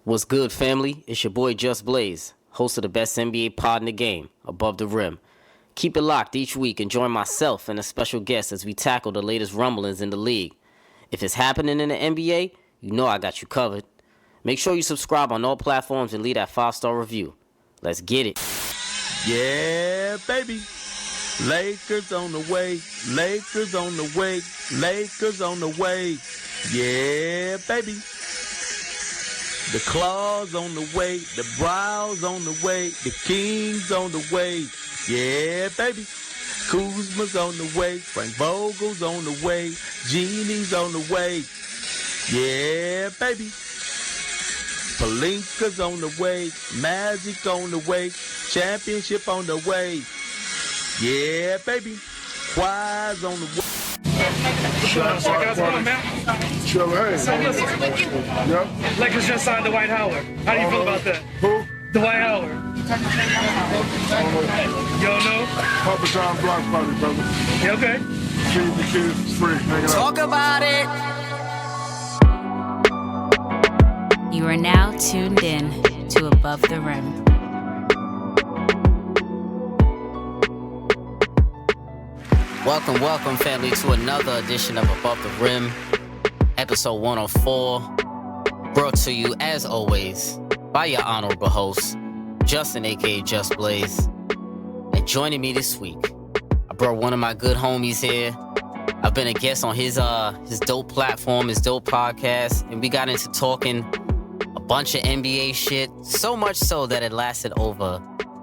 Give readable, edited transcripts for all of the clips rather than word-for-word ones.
What's good, family? It's your boy Just Blaze, host of the best NBA pod in the game, Above the Rim. Keep it locked each week and join myself and a special guest as we tackle the latest rumblings in the league. If it's happening in the NBA, you know I got you covered. Make sure you subscribe on all platforms and leave that 5-star review. Let's get it. Yeah, baby. Lakers on the way. Lakers on the way. Lakers on the way. Yeah, baby. The claws on the way. The brows on the way. The kings on the way. Yeah, baby. Kuzma's on the way. Frank Vogel's on the way. Genie's on the way. Yeah, baby. Palinka's on the way. Magic on the way. Championship on the way. Yeah, baby. Kawhi's on the way. What's going on, man? Sure, hey. So listen, Yep. Lakers just signed Dwight Howard. How do you feel about that? Who? Dwight Howard. You don't know? Papa John Block Party, brother. You okay? Keep the kids free. Hanging out. Talk about it. You are now tuned in to Above the Rim. Welcome, family, to another edition of Above the Rim, episode 104, brought to you, as always, by your honorable host, Justin, a.k.a. Just Blaze. And joining me this week, I brought one of my good homies here. I've been a guest on his dope platform, his dope podcast, and we got into talking a bunch of NBA shit, so much so that it lasted over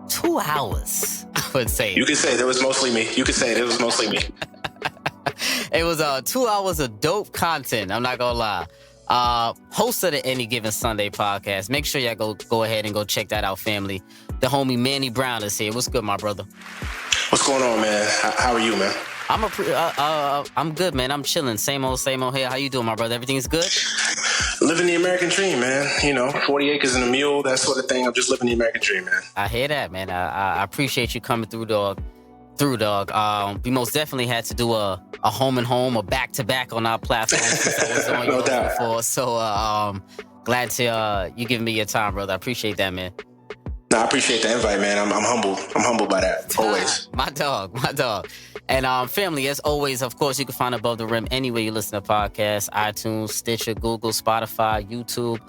2 hours, I would say. You could say it was mostly me. It was 2 hours of dope content, I'm not gonna lie. Host of the Any Given Sunday podcast. Make sure y'all go ahead and go check that out, family. The homie Manny Brown is here. What's good, my brother? What's going on, man? How are you, man? I'm good, man. I'm chilling. Same old here. How you doing, my brother? Everything's good? Living the American dream, man. 40 acres and a mule, that sort of thing. I'm just living the American dream, man. I hear that, man. I appreciate you coming through, dog. We most definitely had to do a home and home, a back-to-back on our platform since I was on No yours doubt. before. So glad to you giving me your time, brother. I appreciate that, man. No, I appreciate the invite, man. I'm humbled. I'm humbled by that, always. My dog. And family, as always, of course, you can find Above the Rim anywhere you listen to podcasts: iTunes, Stitcher, Google, Spotify, YouTube,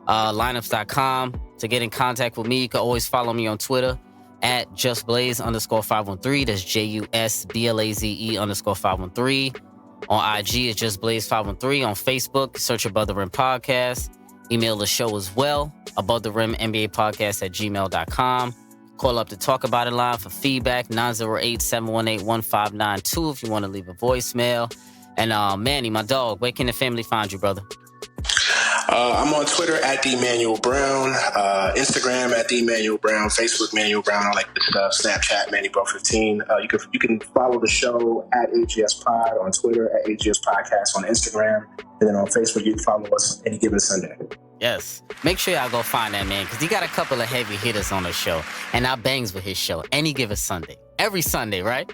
lineups.com. To get in contact with me, you can always follow me on Twitter at justblaze_513. That's JUSBLAZE_513. On IG, it's justblaze513. On Facebook, search Above the Rim Podcast. Email the show as well, Above the Rim NBA Podcast at gmail.com. Call up to talk about it line for feedback, 908-718-1592 if you want to leave a voicemail. And Manny, my dog, where can the family find you, brother? I'm on Twitter at Manuel Brown, Instagram at Manuel Brown, Facebook Manuel Brown, all that good stuff. Snapchat Manny Bro 15. You can follow the show at AGS Pod on Twitter, at AGS Podcast on Instagram, and then on Facebook you can follow us Any Given Sunday. Yes. Make sure y'all go find that man, because he got a couple of heavy hitters on the show, and I bangs with his show Any Given Sunday. Every Sunday, right?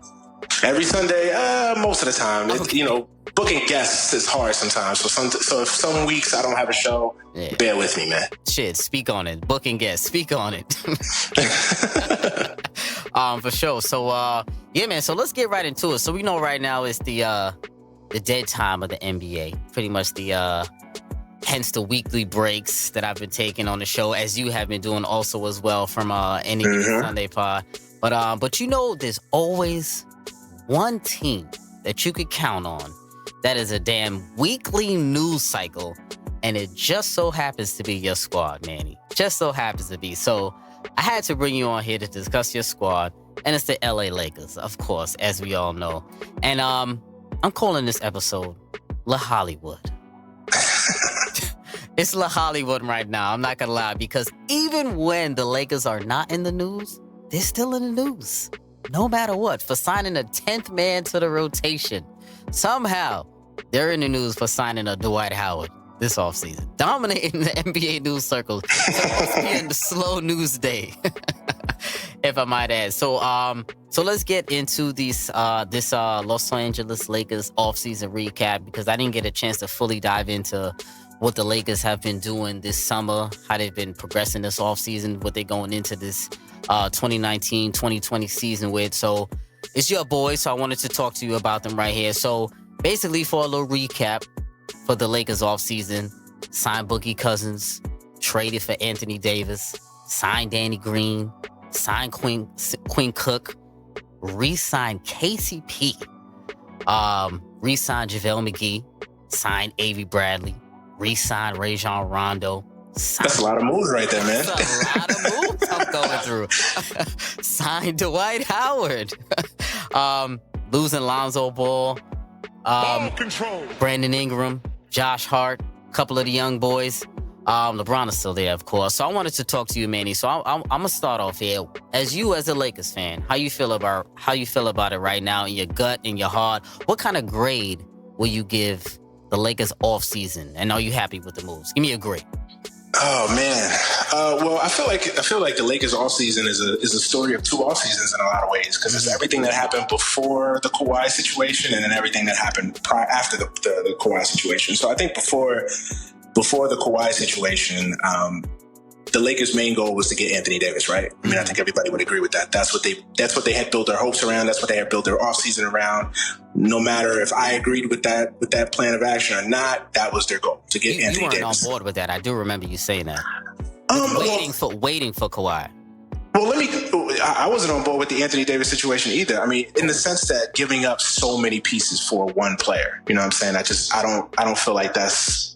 Every Sunday, most of the time. Okay. Booking guests is hard sometimes. So if some weeks I don't have a show, bear with me, man. Shit, speak on it. Booking guests, speak on it. For sure. So, yeah, man. So let's get right into it. So we know right now is the dead time of the NBA. Pretty much hence the weekly breaks that I've been taking on the show, as you have been doing also as well from Any Given Sunday pod. But there's always one team that you could count on that is a damn weekly news cycle, and it just so happens to be your squad, Manny. Just so happens to be. So I had to bring you on here to discuss your squad, and it's the LA Lakers, of course, as we all know. And I'm calling this episode LeHollywood. It's LeHollywood right now, I'm not gonna lie, because even when the Lakers are not in the news, they're still in the news. No matter what, for signing a 10th man to the rotation. Somehow, they're in the news for signing a Dwight Howard this offseason. Dominating the NBA news circles. Supposed to be in the slow news day, if I might add. So let's get into this Los Angeles Lakers offseason recap, because I didn't get a chance to fully dive into what the Lakers have been doing this summer, how they've been progressing this offseason, what they're going into this 2019-2020 season with. So it's your boy, so I wanted to talk to you about them right here. So basically, for a little recap for the Lakers offseason, signed Boogie Cousins, traded for Anthony Davis, signed Danny Green, signed Quinn Cook, re-signed KCP, re-signed JaVale McGee, signed Avery Bradley, re-signed Rajon Rondo. That's a lot of moves right there, man. That's a lot of moves I'm going through. Signed Dwight Howard. Losing Lonzo Ball. Brandon Ingram, Josh Hart, a couple of the young boys. LeBron is still there, of course. So I wanted to talk to you, Manny. So I'm gonna start off here. As a Lakers fan, how you feel about it right now in your gut, in your heart? What kind of grade will you give the Lakers offseason? And are you happy with the moves? Give me a grade. Oh man. Well, I feel like the Lakers offseason is a story of two off seasons in a lot of ways, because it's everything that happened before the Kawhi situation and then everything that happened after the Kawhi situation. So I think before the Kawhi situation, the Lakers' main goal was to get Anthony Davis, right? I mean, I think everybody would agree with that. That's what they had built their hopes around. That's what they had built their offseason around. No matter if I agreed with that plan of action or not, that was their goal, to get Anthony Davis. You weren't on board with that. I do remember you saying that. Waiting for Kawhi. Well, I wasn't on board with the Anthony Davis situation either. I mean, in the sense that giving up so many pieces for one player, you know what I'm saying? I don't feel like that's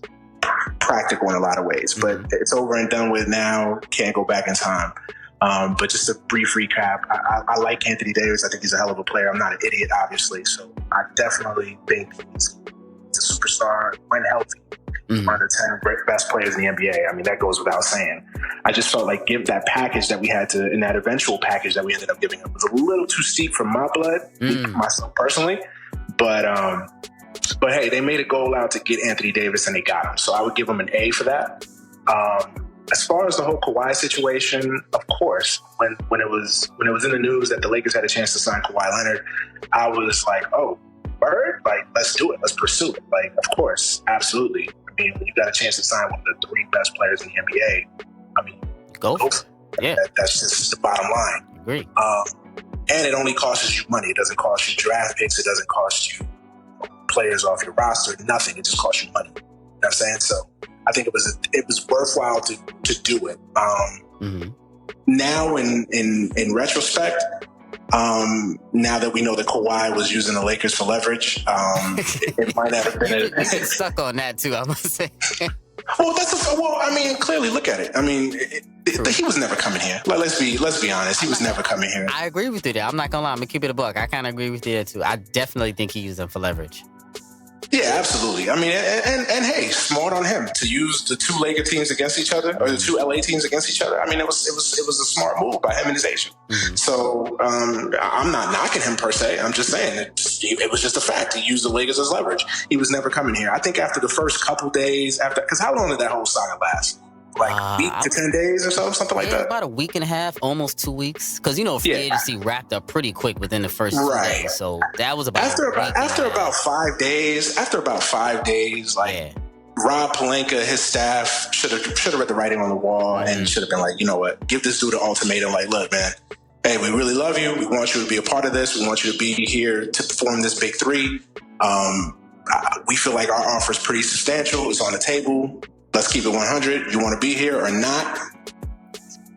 practical in a lot of ways, but it's over and done with now. Can't go back in time. But just a brief recap, I like Anthony Davis. I think he's a hell of a player. I'm not an idiot, obviously. So I definitely think he's a superstar when healthy. One of the 10 best players in the NBA. I mean, that goes without saying. I just felt like that package that we had to, in that eventual package that we ended up giving him, was a little too steep for my blood, myself personally. But hey, they made a goal out to get Anthony Davis and they got him. So I would give him an A for that. As far as the whole Kawhi situation, of course, when it was in the news that the Lakers had a chance to sign Kawhi Leonard, I was like, oh, word? Like, let's do it. Let's pursue it. Like, of course, absolutely. I mean, when you got a chance to sign one of the 3 best players in the NBA, I mean, go for it. Yeah. That's just the bottom line. Agree. And it only costs you money. It doesn't cost you draft picks. It doesn't cost you players off your roster. Nothing. It just costs you money. You know what I'm saying? So I think it was worthwhile to do it. Now in retrospect, now that we know that Kawhi was using the Lakers for leverage, it might have been you get stuck on that too, I must say. I mean, clearly look at it. I mean, he was never coming here. Like, let's be honest. He was never coming here. I agree with you there. I'm not gonna lie. I'm gonna keep it a buck. I kind of agree with you there too. I definitely think he used them for leverage. Yeah, absolutely. I mean, and hey, smart on him to use the 2 Laker teams against each other, or the 2 LA teams against each other. I mean, it was a smart move by him and his agent. So I'm not knocking him per se. I'm just saying it was just a fact. He used the Lakers as leverage. He was never coming here. I think after the first couple days, because how long did that whole saga last? Like a week to 10 days or something like that? About a week and a half, almost 2 weeks. Because, free agency wrapped up pretty quick within the first 2 days. So that was about after about 5 days, like Rob Pelinka, his staff should have read the writing on the wall and should have been like, you know what, give this dude an ultimatum. Like, look, man, hey, we really love you. We want you to be a part of this. We want you to be here to perform this big 3. We feel like our offer is pretty substantial. It's on the table. Let's keep it 100. You want to be here or not?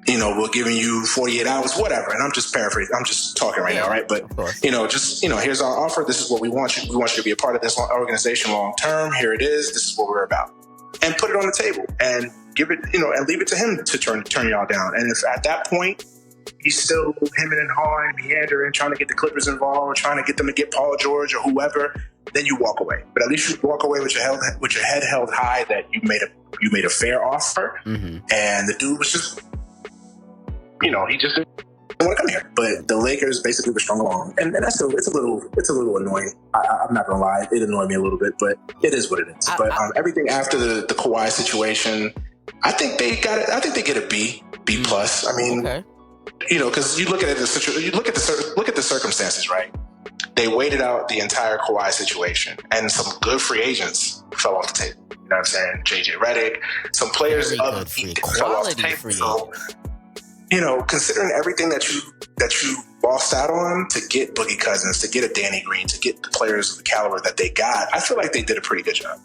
We're giving you 48 hours, whatever. And I'm just paraphrasing. I'm just talking right now, right? But, here's our offer. This is what we want you. We want you to be a part of this organization long term. Here it is. This is what we're about. And put it on the table and give it, and leave it to him to turn y'all down. And if at that point, he's still hemming and hawing, meandering, trying to get the Clippers involved, trying to get them to get Paul George or whoever, then you walk away. But at least you walk away with your head held high that you made a fair offer. And the dude was just, he just didn't want to come here. But the Lakers basically were strung along, and it's a little annoying. I'm not gonna lie, it annoyed me a little bit, but it is what it is. But everything after the Kawhi situation, I think they got it. I think they get a B plus. I mean, because you look at it, look at the circumstances, right? They waited out the entire Kawhi situation, and some good free agents fell off the table. You know what I'm saying? JJ Redick, some players Very of good free, fell off the quality table. free So, agent. considering everything that you lost out on to get Boogie Cousins, to get a Danny Green, to get the players of the caliber that they got, I feel like they did a pretty good job.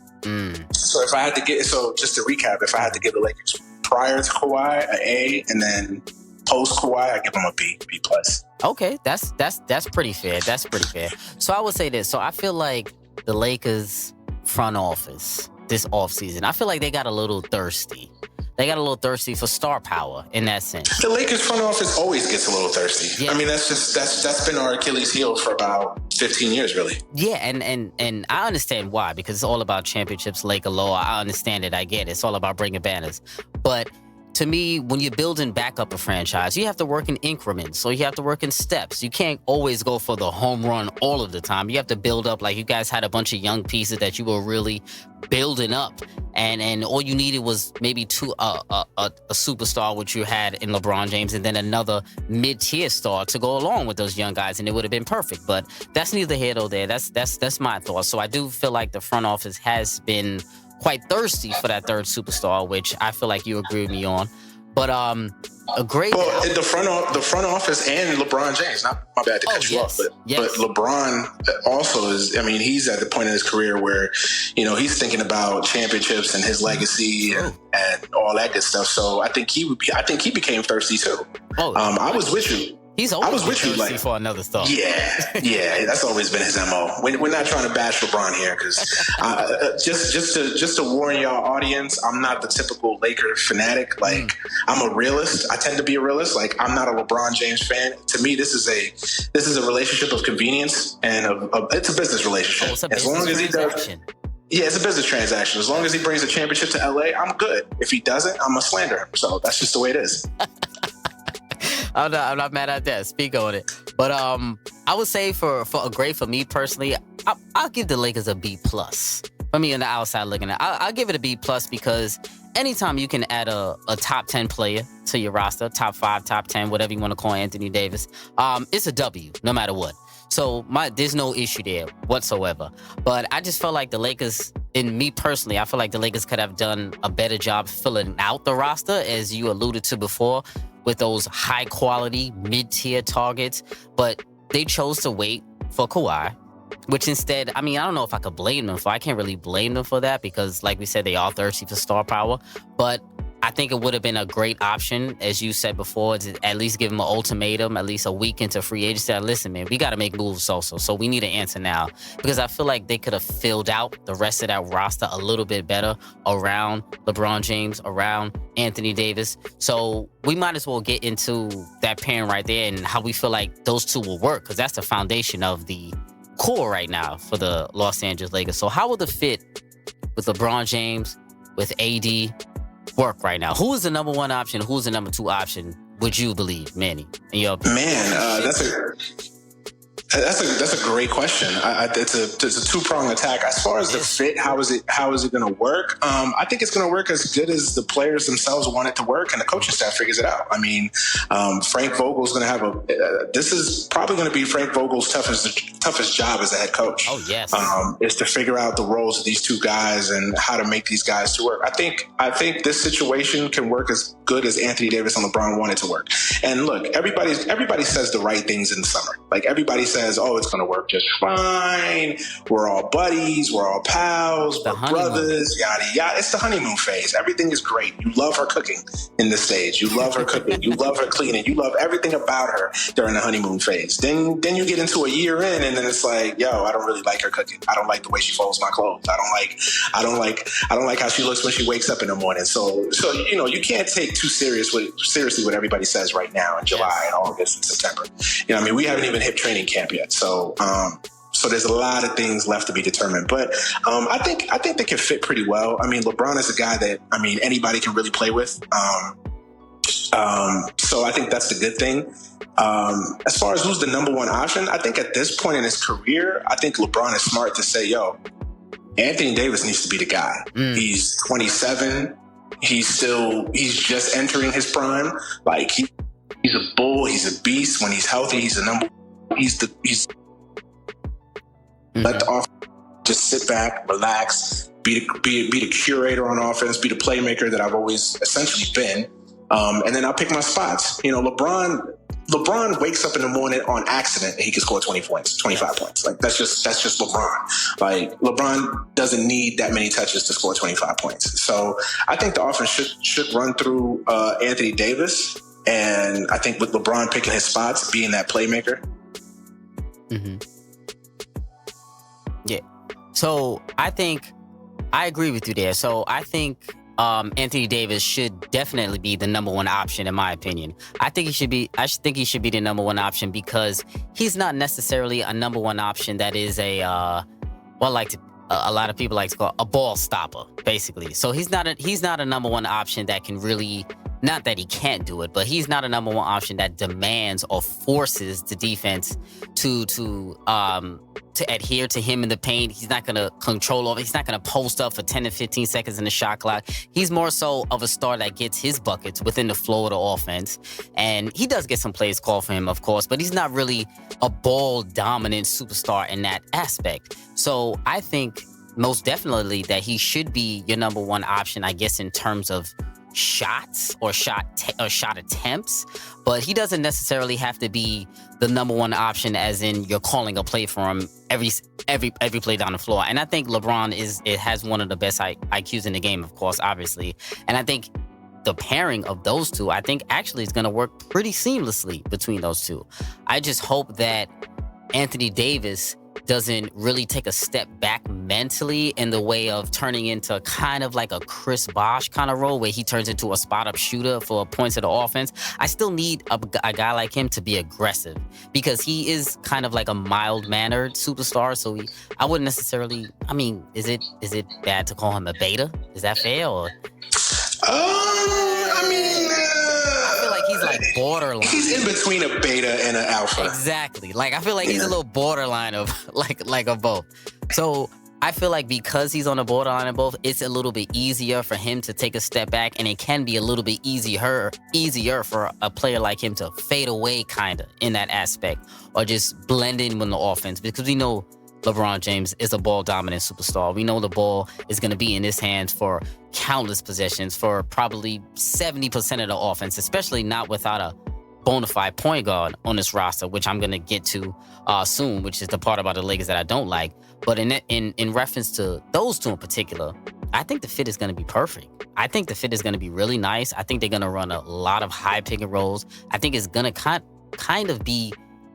So just to recap, if I had to give the Lakers prior to Kawhi an A, and then post Kawhi, I give them a B plus. Okay, that's pretty fair. That's pretty fair. So I would say this. So I feel like the Lakers front office this offseason, I feel like they got a little thirsty. They got a little thirsty for star power in that sense. The Lakers front office always gets a little thirsty. Yeah. I mean, that's been our Achilles heel for about 15 years, really. Yeah, and I understand why, because it's all about championships, Laker law. I understand it. I get it. It's all about bringing banners. But to me, when you're building back up a franchise, you have to work in increments. So you have to work in steps. You can't always go for the home run all of the time. You have to build up. Like, you guys had a bunch of young pieces that you were really building up. And all you needed was maybe a superstar, which you had in LeBron James, and then another mid-tier star to go along with those young guys, and it would have been perfect. But that's neither here nor there. That's my thoughts. So I do feel like the front office has been quite thirsty for that third superstar, which I feel like you agree with me on. But a great. Well, the front office and LeBron James. Not my bad to cut you off, but LeBron also is. I mean, he's at the point in his career where, he's thinking about championships and his legacy and all that good stuff. So I think he became thirsty too. I was with you. He's always thirsty for another star. Yeah, that's always been his MO. We're not trying to bash LeBron here, because just to warn y'all audience, I'm not the typical Laker fanatic. Like, I'm a realist. I tend to be a realist. Like, I'm not a LeBron James fan. To me, this is a relationship of convenience, and it's a business relationship. It's a business transaction. Yeah, it's a business transaction. As long as he brings a championship to LA, I'm good. If he doesn't, I'm gonna slander him. So that's just the way it is. I'm not mad at that. Speak on it. But I would say for a grade for me personally, I'll give the Lakers a B plus. For me on the outside looking at, I'll give it a B plus, because anytime you can add a top 10 player to your roster, top 5, top 10, whatever you want to call Anthony Davis, it's a W no matter what. So there's no issue there whatsoever. But I just felt like the Lakers, in me personally, I feel like the Lakers could have done a better job filling out the roster, as you alluded to before, with those high quality mid-tier targets. But they chose to wait for Kawhi, which instead, I mean, I don't know if I could blame them for. I can't really blame them for that, because like we said, they are thirsty for star power. But I think it would have been a great option, as you said before, to at least give them an ultimatum, at least a week into free agency. Listen, man, we got to make moves also. So we need an answer now, because I feel like they could have filled out the rest of that roster a little bit better around LeBron James, around Anthony Davis. So we might as well get into that pairing right there and how we feel like those two will work, because that's the foundation of the core right now for the Los Angeles Lakers. So how will the fit with LeBron James, with AD, work right now? Who is the number one option? Who's the number two option, would you believe, Manny? In your opinion? Man, that's a great question. It's a two-pronged attack. As far as the fit, how is it going to work? I think it's going to work as good as the players themselves want it to work, and the coaching staff figures it out. I mean, Frank Vogel's going to have this is probably going to be Frank Vogel's toughest job as a head coach. Oh yes, is to figure out the roles of these two guys and how to make these guys to work. I think this situation can work as good as Anthony Davis and LeBron wanted to work. And look, everybody says the right things in the summer. Like, everybody says, oh, it's going to work just fine. We're all buddies. We're all pals. We're brothers, yada, yada. It's the honeymoon phase. Everything is great. You love her cooking in this stage. You love her cooking. You love her cleaning. You love everything about her during the honeymoon phase. Then you get into a year in, and then it's like, yo, I don't really like her cooking. I don't like the way she folds my clothes. I don't like how she looks when she wakes up in the morning. So you can't take too seriously what everybody says right now in July and August and September. I mean, we haven't even hit training camp yet. So there's a lot of things left to be determined. But I think they can fit pretty well. I mean, LeBron is a guy that, I mean, anybody can really play with. So I think that's the good thing. As far as who's the number one option, I think at this point in his career, I think LeBron is smart to say, yo, Anthony Davis needs to be the guy. He's 27. He's just entering his prime. Like, he's a bull. He's a beast. When he's healthy, he's Let the offense just sit back, relax, be the curator on offense, be the playmaker that I've always essentially been. And then I'll pick my spots. You know, LeBron wakes up in the morning on accident and he can score 20 points, 25 points. Like that's just LeBron. Like LeBron doesn't need that many touches to score 25 points. So I think the offense should run through Anthony Davis. And I think with LeBron picking his spots, being that playmaker. Mm-hmm. Yeah. So I think I agree with you there. So I think Anthony Davis should definitely be the number one option in my opinion. I think he should be the number one option because he's not necessarily a number one option that is a lot of people like to call a ball stopper, basically. So he's not a number one option that can really, not that he can't do it, but he's not a number one option that demands or forces the defense to adhere to him in the paint. He's not going to control over. He's not going to post up for 10 to 15 seconds in the shot clock. He's more so of a star that gets his buckets within the flow of the offense. And he does get some plays called for him, of course, but he's not really a ball-dominant superstar in that aspect. So I think most definitely that he should be your number one option, I guess, in terms of shots or shot attempts, but he doesn't necessarily have to be the number one option as in you're calling a play for him every play down the floor. And I think LeBron has one of the best IQs in the game, of course, obviously. And I think the pairing of those two, I think actually is going to work pretty seamlessly between those two. I just hope that Anthony Davis doesn't really take a step back mentally in the way of turning into kind of like a Chris Bosh kind of role where he turns into a spot-up shooter for points of the offense. I still need a guy like him to be aggressive because he is kind of like a mild-mannered superstar. So I wouldn't necessarily, I mean, is it bad to call him a beta? Is that fair? Or? I feel like he's like borderline. He's in between a beta and an alpha. Exactly. Like I feel like he's a little borderline of like of both. So I feel like because he's on the borderline of both, it's a little bit easier for him to take a step back, and it can be a little bit easier for a player like him to fade away kind of in that aspect or just blend in with the offense because we know LeBron James is a ball-dominant superstar. We know the ball is going to be in his hands for countless possessions for probably 70% of the offense, especially not without a bona fide point guard on this roster, which I'm going to get to soon, which is the part about the Lakers that I don't like. But in reference to those two in particular, I think the fit is going to be perfect. I think the fit is going to be really nice. I think they're going to run a lot of high pick and rolls. I think it's going to kind of be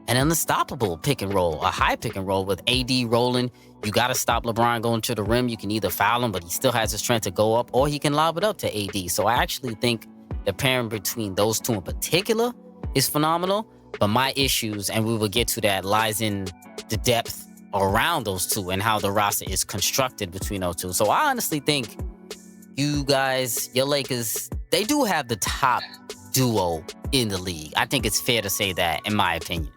an unstoppable pick and roll, a high pick and roll with AD rolling. You got to stop LeBron going to the rim. You can either foul him, but he still has the strength to go up, or he can lob it up to AD. So I actually think the pairing between those two in particular is phenomenal. But my issues, and we will get to that, lies in the depth around those two and how the roster is constructed between those two. So I honestly think you guys, your Lakers, they do have the top duo in the league. I think it's fair to say that, in my opinion.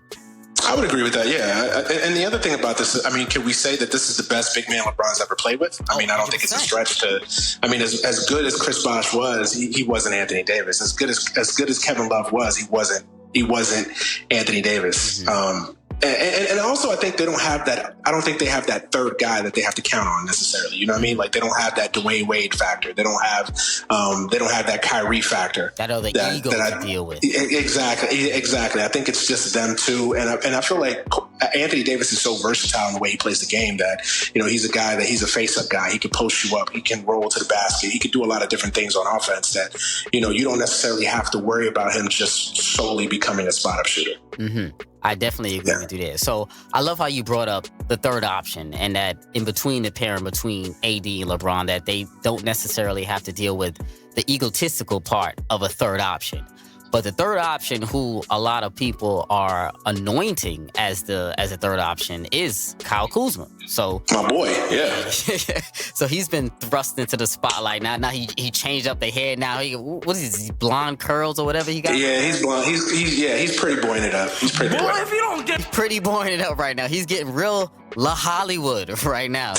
I would agree with that, yeah. And the other thing about this is, I mean, can we say that this is the best big man LeBron's ever played with? I mean, I don't think it's a stretch to. I mean, as good as Chris Bosh was, he wasn't Anthony Davis. As good as Kevin Love was, he wasn't Anthony Davis. Mm-hmm. And also, I think they don't have that. I don't think they have that third guy that they have to count on necessarily. You know what I mean? Like they don't have that Dwayne Wade factor. They don't have that Kyrie factor. That other ego to deal with. Exactly. I think it's just them two. And I feel like Anthony Davis is so versatile in the way he plays the game that, you know, he's a guy that he's a face-up guy. He can post you up. He can roll to the basket. He can do a lot of different things on offense that, you know, you don't necessarily have to worry about him just solely becoming a spot-up shooter. Mm-hmm. I definitely agree with you there. So I love how you brought up the third option and that in between the pairing between AD and LeBron, that they don't necessarily have to deal with the egotistical part of a third option. But the third option, who a lot of people are anointing as a third option, is Kyle Kuzma. So my boy, yeah. So he's been thrust into the spotlight. Now he changed up the hair. Now what is this, blonde curls or whatever he got? Yeah, he's blonde. He's pretty boying it up. He's pretty boy. If you don't get pretty boying it up right now. He's getting real LeHollywood right now.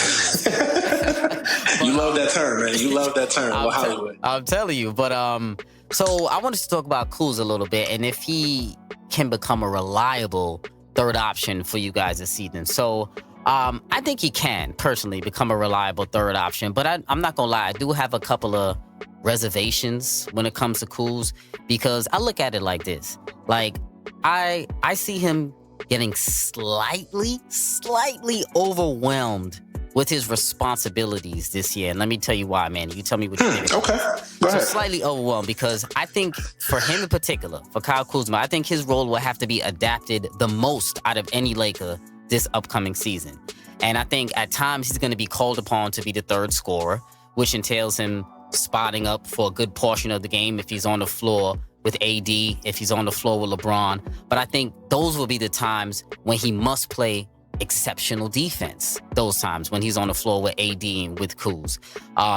You love that term, man. You love that term, LeHollywood. I'm telling you, but so I wanted to talk about Kuz a little bit and if he can become a reliable third option for you guys this season. So I think he can personally become a reliable third option, but I'm not gonna lie, I do have a couple of reservations when it comes to Kuz, because I look at it like this. Like, I see him getting slightly overwhelmed with his responsibilities this year. And let me tell you why, man. You tell me what you think. Okay. Go ahead. So slightly overwhelmed, because I think for him in particular, for Kyle Kuzma, I think his role will have to be adapted the most out of any Laker this upcoming season. And I think at times he's going to be called upon to be the third scorer, which entails him spotting up for a good portion of the game if he's on the floor with AD, if he's on the floor with LeBron. But I think those will be the times when he must play exceptional defense. Those times when he's on the floor with AD and with Kuz,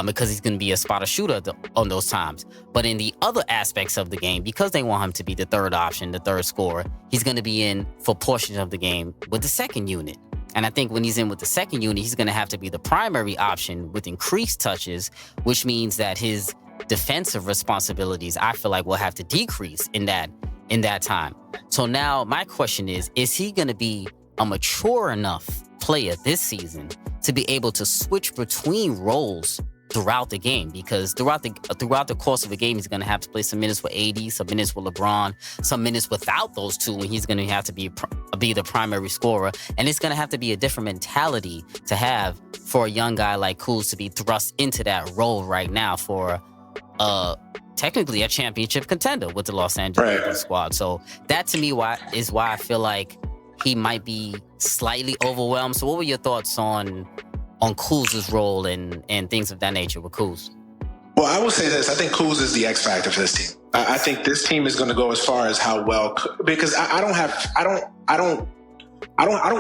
because he's going to be a spotter shooter on those times. But in the other aspects of the game, because they want him to be the third option, the third scorer, he's going to be in for portions of the game with the second unit. And I think when he's in with the second unit, he's going to have to be the primary option with increased touches, which means that his defensive responsibilities, I feel like, will have to decrease in that time. So now my question is he going to be a mature enough player this season to be able to switch between roles throughout the game? Because throughout the course of the game, he's going to have to play some minutes with AD, some minutes with LeBron, some minutes without those two, and he's going to have to be the primary scorer. And it's going to have to be a different mentality to have for a young guy like Kuz to be thrust into that role right now for technically a championship contender with the Los Angeles Lakers squad. So that to me is why I feel like he might be slightly overwhelmed. So what were your thoughts on Kuz's role and things of that nature with Kuz? Well, I will say this. I think Kuz is the X factor for this team. I think this team is going to go as far as how well, because I don't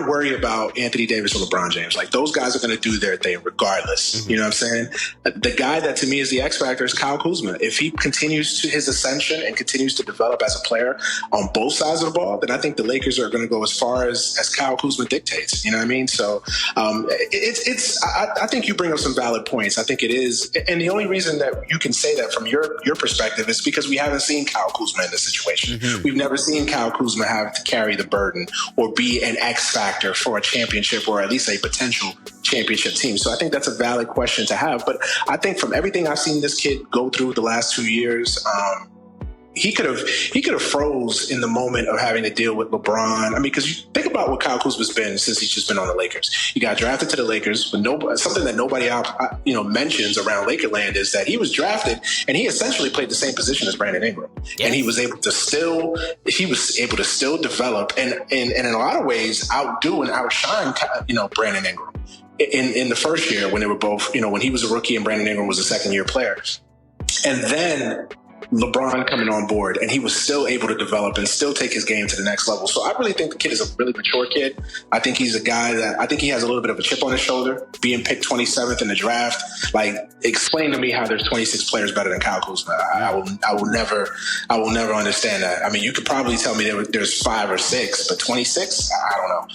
worry about Anthony Davis or LeBron James. Like, those guys are going to do their thing regardless. Mm-hmm. You know what I'm saying? The guy that to me is the X factor is Kyle Kuzma. If he continues to his ascension and continues to develop as a player on both sides of the ball, then I think the Lakers are going to go as far as Kyle Kuzma dictates. You know what I mean? So I think you bring up some valid points. I think it is. And the only reason that you can say that from your perspective is because we haven't seen Kyle Kuzma in this situation. Mm-hmm. We've never seen Kyle Kuzma have to carry the burden or be an X factor for a championship, or at least a potential championship team. So I think that's a valid question to have. But I think from everything I've seen this kid go through the last 2 years, he could have froze in the moment of having to deal with LeBron. I mean, because you think about what Kyle Kuzma's been since he's just been on the Lakers. He got drafted to the Lakers, but something that nobody mentions around Lakerland is that he was drafted and he essentially played the same position as Brandon Ingram, and he was able to still develop and in a lot of ways outdo and outshine Brandon Ingram in the first year when they were both when he was a rookie and Brandon Ingram was a second year player, and then LeBron coming on board, and he was still able to develop and still take his game to the next level. So I really think the kid is a really mature kid. I think he's a guy that I think he has a little bit of a chip on his shoulder, being picked 27th in the draft. Like, explain to me how there's 26 players better than Kyle Kuzma. I will never understand that. I mean, you could probably tell me there's 5 or 6, but 26, I don't know.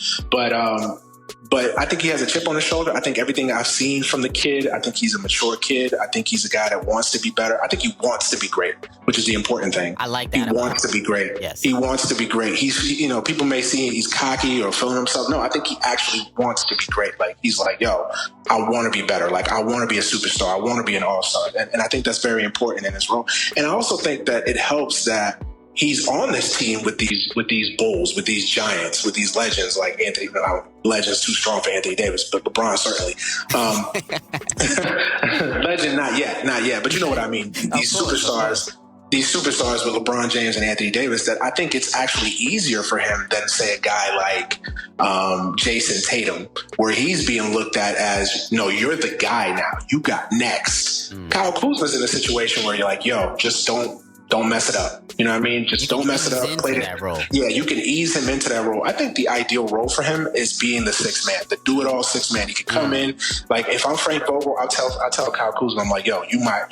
But I think he has a chip on his shoulder. I think everything I've seen from the kid, I think he's a mature kid. I think he's a guy that wants to be better. I think he wants to be great, which is the important thing. I like that. He wants to be great. Yes. He wants to be great. He's, people may see he's cocky or feeling himself. No, I think he actually wants to be great. Like, he's like, yo, I want to be better. Like, I want to be a superstar. I want to be an all-star. And I think that's very important in his role. And I also think that it helps that he's on this team with these bulls, with these giants, with these legends like Anthony. Legends too strong for Anthony Davis, but LeBron certainly. Legend, not yet. But you know what I mean. These superstars with LeBron James and Anthony Davis, that I think it's actually easier for him than, say, a guy like Jason Tatum, where he's being looked at as, no, you're the guy now. You got next. Kyle Kuzma's in a situation where you're like, yo, just don't mess it up. You know what I mean? Just don't mess it up. Play that role. Yeah, you can ease him into that role. I think the ideal role for him is being the sixth man, the do-it-all sixth man. He can come in. Like, if I'm Frank Vogel, I'll tell Kyle Kuzma, I'm like, yo, you my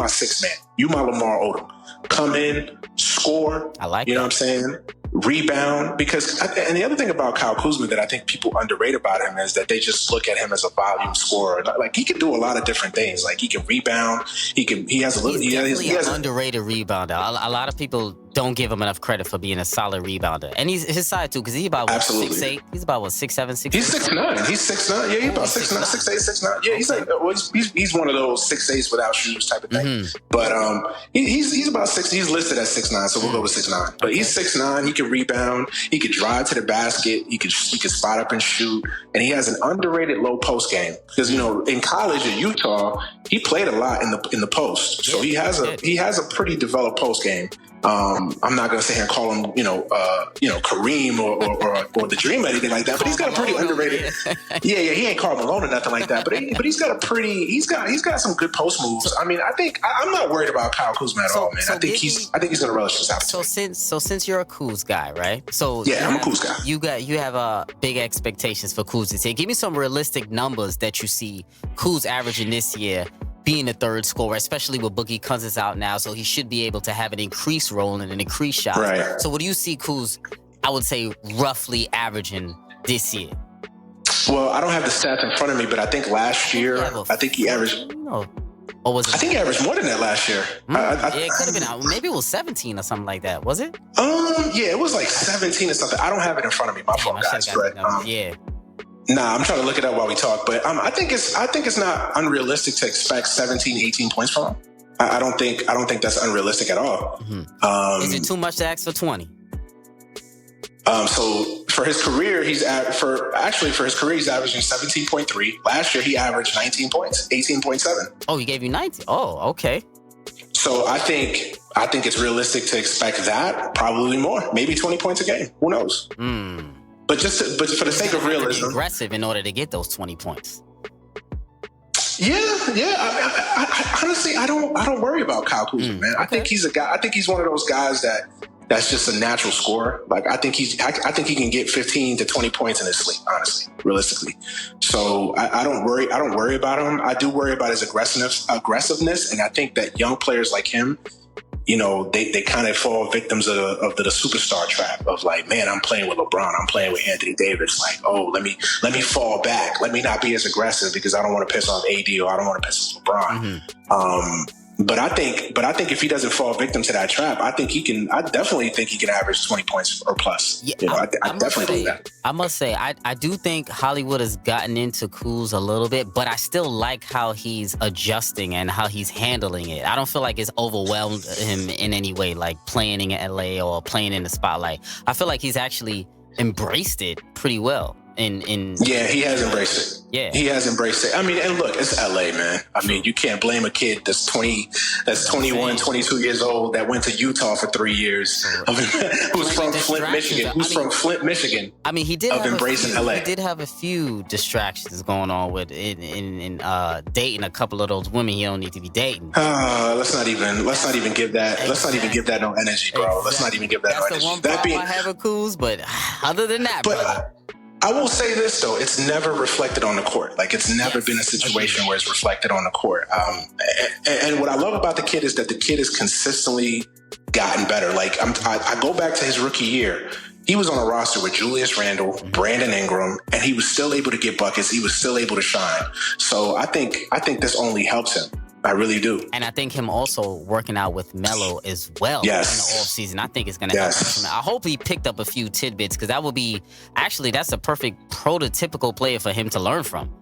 sixth man. You my Lamar Odom. Come in, score. I like you know what I'm saying? Rebound, and the other thing about Kyle Kuzma that I think people underrate about him is that they just look at him as a volume scorer. Like, he can do a lot of different things. Like, he can rebound. He has an underrated rebounder. A lot of people don't give him enough credit for being a solid rebounder. And he's his side too, because he's about what, Absolutely. 6'8". He's about what, 6'7", 6'8"? He's 6'9". He's 6'9". Yeah, he's about 6'9", 6'8", 6'9". Yeah, he's like, well, he's one of those 6'8" without shoes type of thing. Mm-hmm. But he's about 6. He's listed as 6'9", so we'll go with 6'9". But he's 6'9". He can rebound. He can drive to the basket. He can spot up and shoot. And he has an underrated low post game because in college at Utah he played a lot in the post. So he has a pretty developed post game. I'm not going to sit here and call him, Kareem or the Dream or anything like that, but he's got a pretty underrated. Yeah, he ain't Karl Malone or nothing like that, but he's got some good post moves. I mean, I'm not worried about Kyle Kuzma at all, man. I think he's going to relish this opportunity. So since you're a Kuz guy, right? So yeah, I'm a Kuz guy. You have big expectations for Kuz this year. Give me some realistic numbers that you see Kuz averaging this year, being the third scorer, especially with Boogie Cousins out now, so he should be able to have an increased role and an increased shot. Right. So what do you see Kuz, I would say, roughly averaging this year? Well, I don't have the stats in front of me, but I think last year, I think he averaged... Or was it? I think he averaged more than that last year. It could have been. Maybe it was 17 or something like that. Was it? Yeah, it was like 17 or something. I don't have it in front of me. My fault, guys. But, yeah. Nah, I'm trying to look it up while we talk. But I think it's not unrealistic to expect 17, 18 points from him. I don't think that's unrealistic at all. Mm-hmm. Is it too much to ask for 20? So for his career, he's averaging 17.3. Last year, he averaged 19 points, 18.7. Oh, he gave you 19. Oh, okay. So I think it's realistic to expect that, probably more, maybe 20 points a game. Who knows? But for the sake of realism, be aggressive in order to get those 20 points. Yeah. I honestly, I don't worry about Kyle Kuzma, man. Okay. I think he's a guy. I think he's one of those guys that's just a natural scorer. Like I think he can get 15 to 20 points in his sleep, honestly, realistically. So I don't worry about him. I do worry about his aggressiveness, and I think that young players like him, they kind of fall victims of the superstar trap of like, man, I'm playing with LeBron, I'm playing with Anthony Davis. Like, oh, let me fall back. Let me not be as aggressive because I don't want to piss off AD or I don't want to piss off LeBron. Mm-hmm. But I think if he doesn't fall victim to that trap, I definitely think he can average 20 points or plus. Yeah, I definitely believe that. I must say, I do think Hollywood has gotten into Kuz a little bit, but I still like how he's adjusting and how he's handling it. I don't feel like it's overwhelmed him in any way, like playing in LA or playing in the spotlight. I feel like he's actually embraced it pretty well. Yeah, he has embraced it. Yeah, he has embraced it. I mean, and look, it's LA, man. I mean, you can't blame a kid that's 21, 22 years old that went to Utah for 3 years. Who's from Flint, Michigan. I mean, he did have embracing LA. He did have a few distractions going on with in dating a couple of those women he don't need to be dating. Let's not even give that. Let's not even give that no energy, bro. Let's not even give that no energy. That's the one problem I have with Kuz, but other than that, brother. I will say this, though. It's never reflected on the court. Like, it's never been a situation where it's reflected on the court. And what I love about the kid is that the kid has consistently gotten better. Like, I go back to his rookie year. He was on a roster with Julius Randle, Brandon Ingram, and he was still able to get buckets. He was still able to shine. So I think this only helps him. I really do. And I think him also working out with Melo as well in the offseason, I think it's going to help him. I hope he picked up a few tidbits because that would be, actually, that's a perfect prototypical player for him to learn from.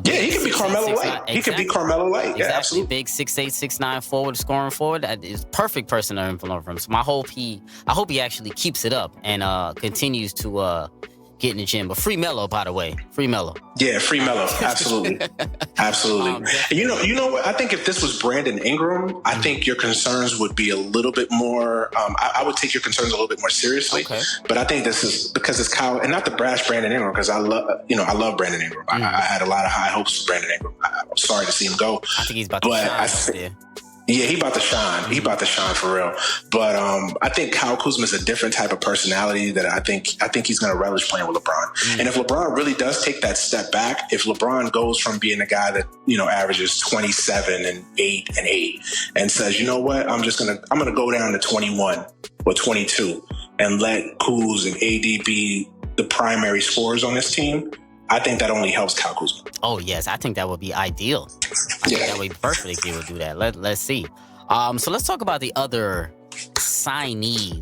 He can be Carmelo Light. Exactly. He could be Carmelo Light. Exactly. Yeah, absolutely. Big 6'8", 6'9" forward, scoring forward. That is perfect person to learn from. So I hope he actually keeps it up and continues to get in the gym. But free Melo, by the way. Free Melo. Yeah, free Melo. Absolutely. Absolutely. You know what? I think if this was Brandon Ingram, I think your concerns would be a little bit more, I would take your concerns a little bit more seriously. Okay. But I think this is because it's Kyle, and not to brash Brandon Ingram, because I love Brandon Ingram. I had a lot of high hopes for Brandon Ingram. I'm sorry to see him go. I think he's about to shine. Yeah, he about to shine. He about to shine for real. But I think Kyle Kuzma is a different type of personality that I think he's going to relish playing with LeBron. And if LeBron really does take that step back, if LeBron goes from being a guy that averages 27 and 8 and says, you know what, I'm gonna go down to 21 or 22 and let Kuz and AD be the primary scorers on this team, I think that only helps Kyle Kuzma. Oh, yes. I think that would be ideal. I think that would be perfect if he would do that. Let's see. So let's talk about the other signee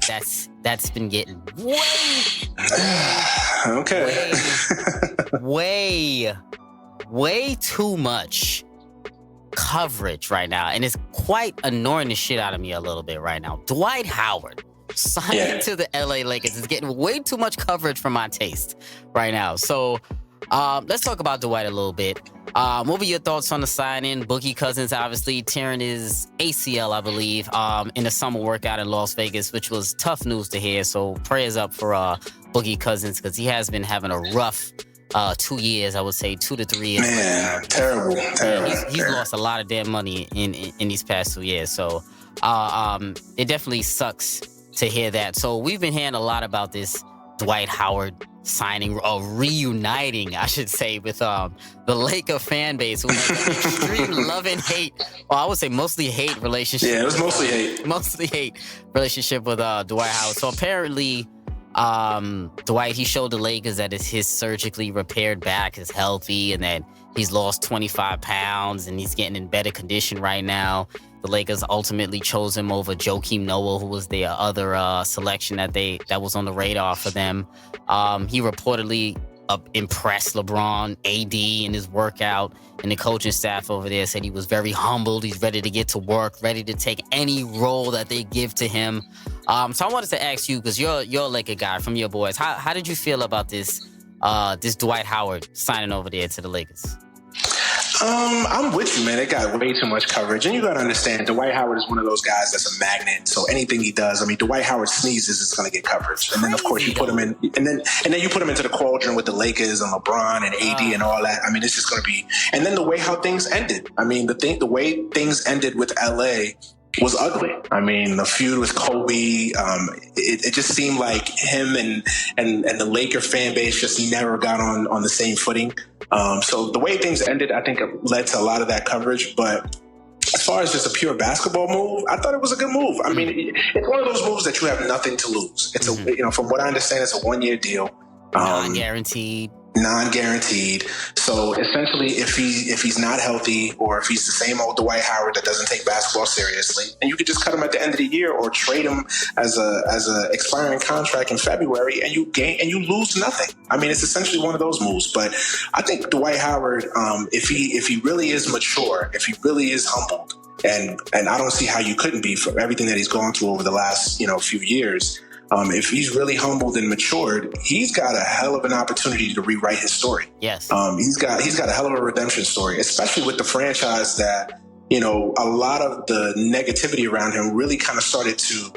that's been getting Okay. way too much coverage right now, and it's quite annoying the shit out of me a little bit right now. Dwight Howard signing to the LA Lakers is getting way too much coverage for my taste right now. So let's talk about Dwight a little bit. What were your thoughts on the signing? Boogie Cousins obviously tearing his ACL, I believe, in the summer workout in Las Vegas, which was tough news to hear. So prayers up for Boogie Cousins, because he has been having a rough 2 years, I would say 2 to 3 years. Man, terrible. He's lost a lot of damn money in these past 2 years. So it definitely sucks to hear that. So we've been hearing a lot about this Dwight Howard signing, reuniting, I should say, with the Laker fan base, who has an extreme love and hate, or I would say mostly hate relationship. Yeah, it was mostly hate. Mostly hate relationship with Dwight Howard. So apparently, Dwight, he showed the Lakers that his surgically repaired back is healthy, and that he's lost 25 pounds and he's getting in better condition right now. The Lakers ultimately chose him over Joakim Noah, who was their other selection that was on the radar for them. He reportedly impressed LeBron, AD in his workout, and the coaching staff over there said he was very humbled. He's ready to get to work, ready to take any role that they give to him. So I wanted to ask you, because you're a Laker guy from your boys, how did you feel about this Dwight Howard signing over there to the Lakers? I'm with you, man. It got way too much coverage. And you got to understand, Dwight Howard is one of those guys that's a magnet. So anything he does, I mean, Dwight Howard sneezes, it's going to get coverage. And then, of course, you put him in, and then you put him into the cauldron with the Lakers and LeBron and AD and all that. I mean, it's just going to be, and then the way how things ended. I mean, the way things ended with LA was ugly. I mean, the feud with Kobe, it just seemed like him and the Laker fan base just never got on the same footing. So the way things ended, I think, it led to a lot of that coverage. But as far as just a pure basketball move, I thought it was a good move. I mean, it's one of those moves that you have nothing to lose. It's from what I understand, it's a 1-year deal. Non-guaranteed. So essentially, if he's not healthy, or if he's the same old Dwight Howard that doesn't take basketball seriously, and you could just cut him at the end of the year, or trade him as a expiring contract in February, and you lose nothing. I mean, it's essentially one of those moves. But I think Dwight Howard, if he really is mature, if he really is humbled, and I don't see how you couldn't be for everything that he's gone through over the last few years. If he's really humbled and matured, he's got a hell of an opportunity to rewrite his story. Yes. He's got a hell of a redemption story, especially with the franchise that, a lot of the negativity around him really kind of started to,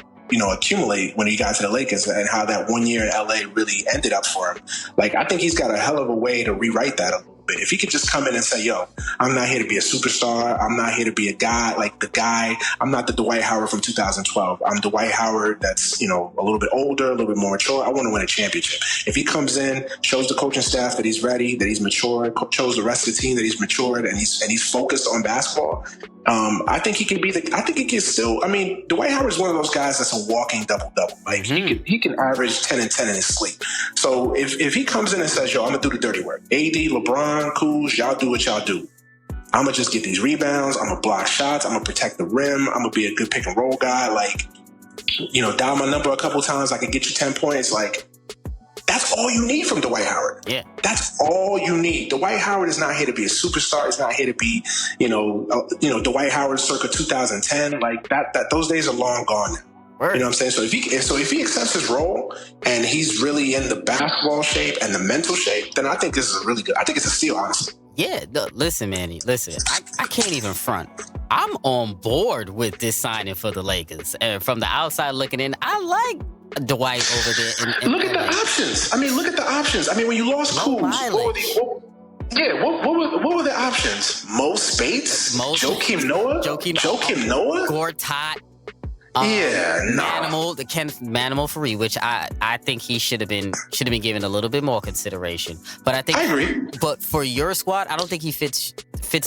accumulate when he got to the Lakers, and how that 1 year in LA really ended up for him. Like, I think he's got a hell of a way to rewrite that a little bit. If he could just come in and say, yo, I'm not here to be a superstar. I'm not here to be a guy like the guy. I'm not the Dwight Howard from 2012. I'm Dwight Howard that's, a little bit older, a little bit more mature. I want to win a championship. If he comes in, shows the coaching staff that he's ready, that he's mature, shows the rest of the team that he's matured, and he's focused on basketball, I think he can be Dwight Howard is one of those guys that's a walking double-double. Like, he can average 10 and 10 in his sleep. So if he comes in and says, yo, I'm going to do the dirty work. AD, LeBron, Kuz, y'all do what y'all do. I'm going to just get these rebounds. I'm going to block shots. I'm going to protect the rim. I'm going to be a good pick and roll guy. Like, dial my number a couple times. I can get you 10 points. Like, that's all you need from Dwight Howard. Yeah. That's all you need. Dwight Howard is not here to be a superstar. He's not here to be, Dwight Howard circa 2010. Like, that those days are long gone now. Word. You know what I'm saying? So if he accepts his role and he's really in the basketball shape and the mental shape, then I think this is really good. I think it's a steal, honestly. Yeah, listen, Manny, I can't even front. I'm on board with this signing for the Lakers. From the outside looking in, I like Dwight over there. Look at the options. Look at the options. When you lost Kuz, what were the options? Mo Spates? Joakim Noah? Joakim Noah? Gortat. Manimal, the Kenneth Manimal Free, which I think he should have been given a little bit more consideration. But I agree. But for your squad, I don't think he fits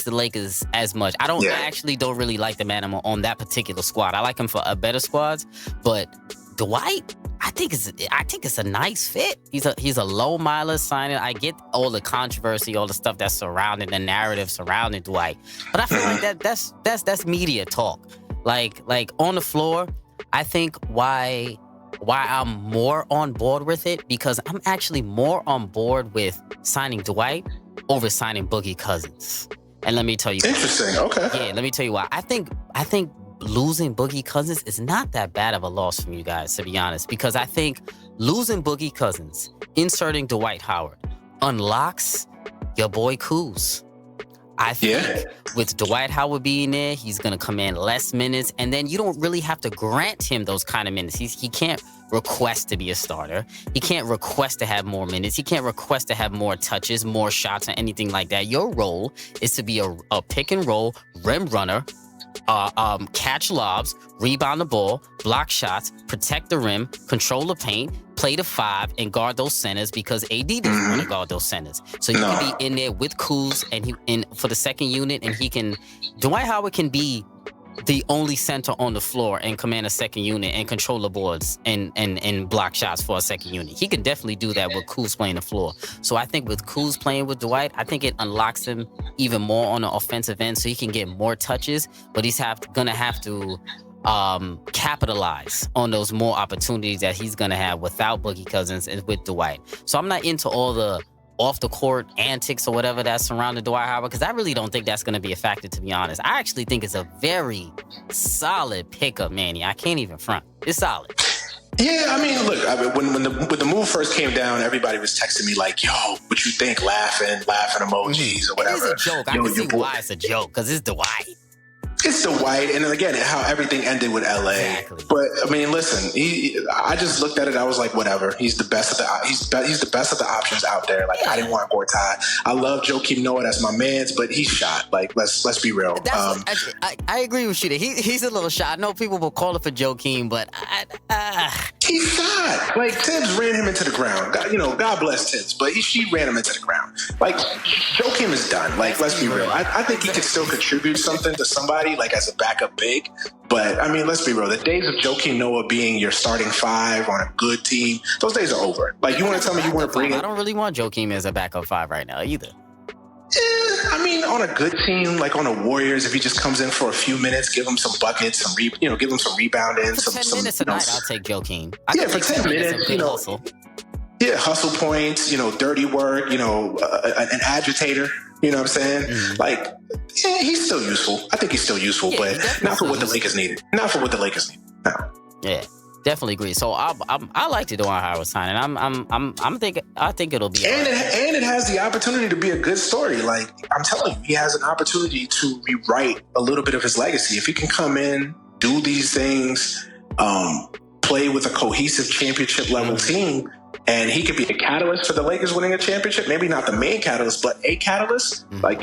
the Lakers as much. I actually don't really like the Manimal on that particular squad. I like him for better squads, but Dwight, I think it's a nice fit. He's a low miler signing. I get all the controversy, all the stuff that's surrounding the narrative surrounding Dwight, but I feel like that's media talk. Like on the floor, I think why I'm more on board with it, because I'm actually more on board with signing Dwight over signing Boogie Cousins. And let me tell you why. Interesting. Okay. Yeah, let me tell you why. I think losing Boogie Cousins is not that bad of a loss from you guys, to be honest, because I think losing Boogie Cousins, inserting Dwight Howard, unlocks your boy Kuz. I think with Dwight Howard being there, he's going to command less minutes, and then you don't really have to grant him those kind of minutes. He can't request to be a starter. He can't request to have more minutes. He can't request to have more touches, more shots, or anything like that. Your role is to be a pick and roll rim runner, catch lobs, rebound the ball, block shots, protect the rim, control the paint, play the 5, and guard those centers, because AD doesn't want to guard those centers. So you can be in there with Kuz and for the second unit, and Dwight Howard can be the only center on the floor and command a second unit and control the boards and block shots for a second unit. He can definitely do that with Kuz playing the floor. So I think with Kuz playing with Dwight, I think it unlocks him even more on the offensive end, so he can get more touches, but he's gonna have to capitalize on those more opportunities that he's gonna have without Boogie Cousins and with Dwight. So I'm not into all the off the court antics or whatever that surrounded Dwight Howard, because I really don't think that's going to be a factor, to be honest. I actually think it's a very solid pickup, Manny. I can't even front. It's solid. Yeah, I mean, look, when the move first came down, everybody was texting me like, "Yo, what you think?" Laughing emojis or whatever. It's a joke. I can see why it's a joke, because it's Dwight. It's the white, and again, how everything ended with LA. Exactly. But I mean, listen, I just looked at it. I was like, whatever. He's the best of the best of the options out there. Like, I didn't want Gortat. I love Joakim Noah. That's my man's, but he's shot. Like, let's be real. I agree with you. He's a little shot. I know people will call it for Joakim, but he's shot. Like, Tibbs ran him into the ground. God bless Tibbs, but she ran him into the ground. Like, Joakim is done. Like, let's be real. I think he could still contribute something to somebody, like as a backup big. But I mean, let's be real. The days of Joakim Noah being your starting 5 on a good team, those days are over. Like, you want to tell me you want to bring I don't really want Joakim as a backup 5 right now either. I mean, on a good team, like on the Warriors, if he just comes in for a few minutes, give him some buckets, give him some rebounding. For 10 minutes a night, I'll take Joakim. For 10 minutes, hustle. Yeah, hustle points, dirty work, an agitator. You know what I'm saying? Mm-hmm. Like, yeah, he's still useful. I think he's still useful, but not for what the Lakers needed. Not for what the Lakers need. No. Yeah, definitely agree. So I like the Dwight Howard signing. I think it'll be. And it has the opportunity to be a good story. Like, I'm telling you, he has an opportunity to rewrite a little bit of his legacy if he can come in, do these things, play with a cohesive championship level team. And he could be a catalyst for the Lakers winning a championship. Maybe not the main catalyst, but a catalyst. Mm-hmm. Like,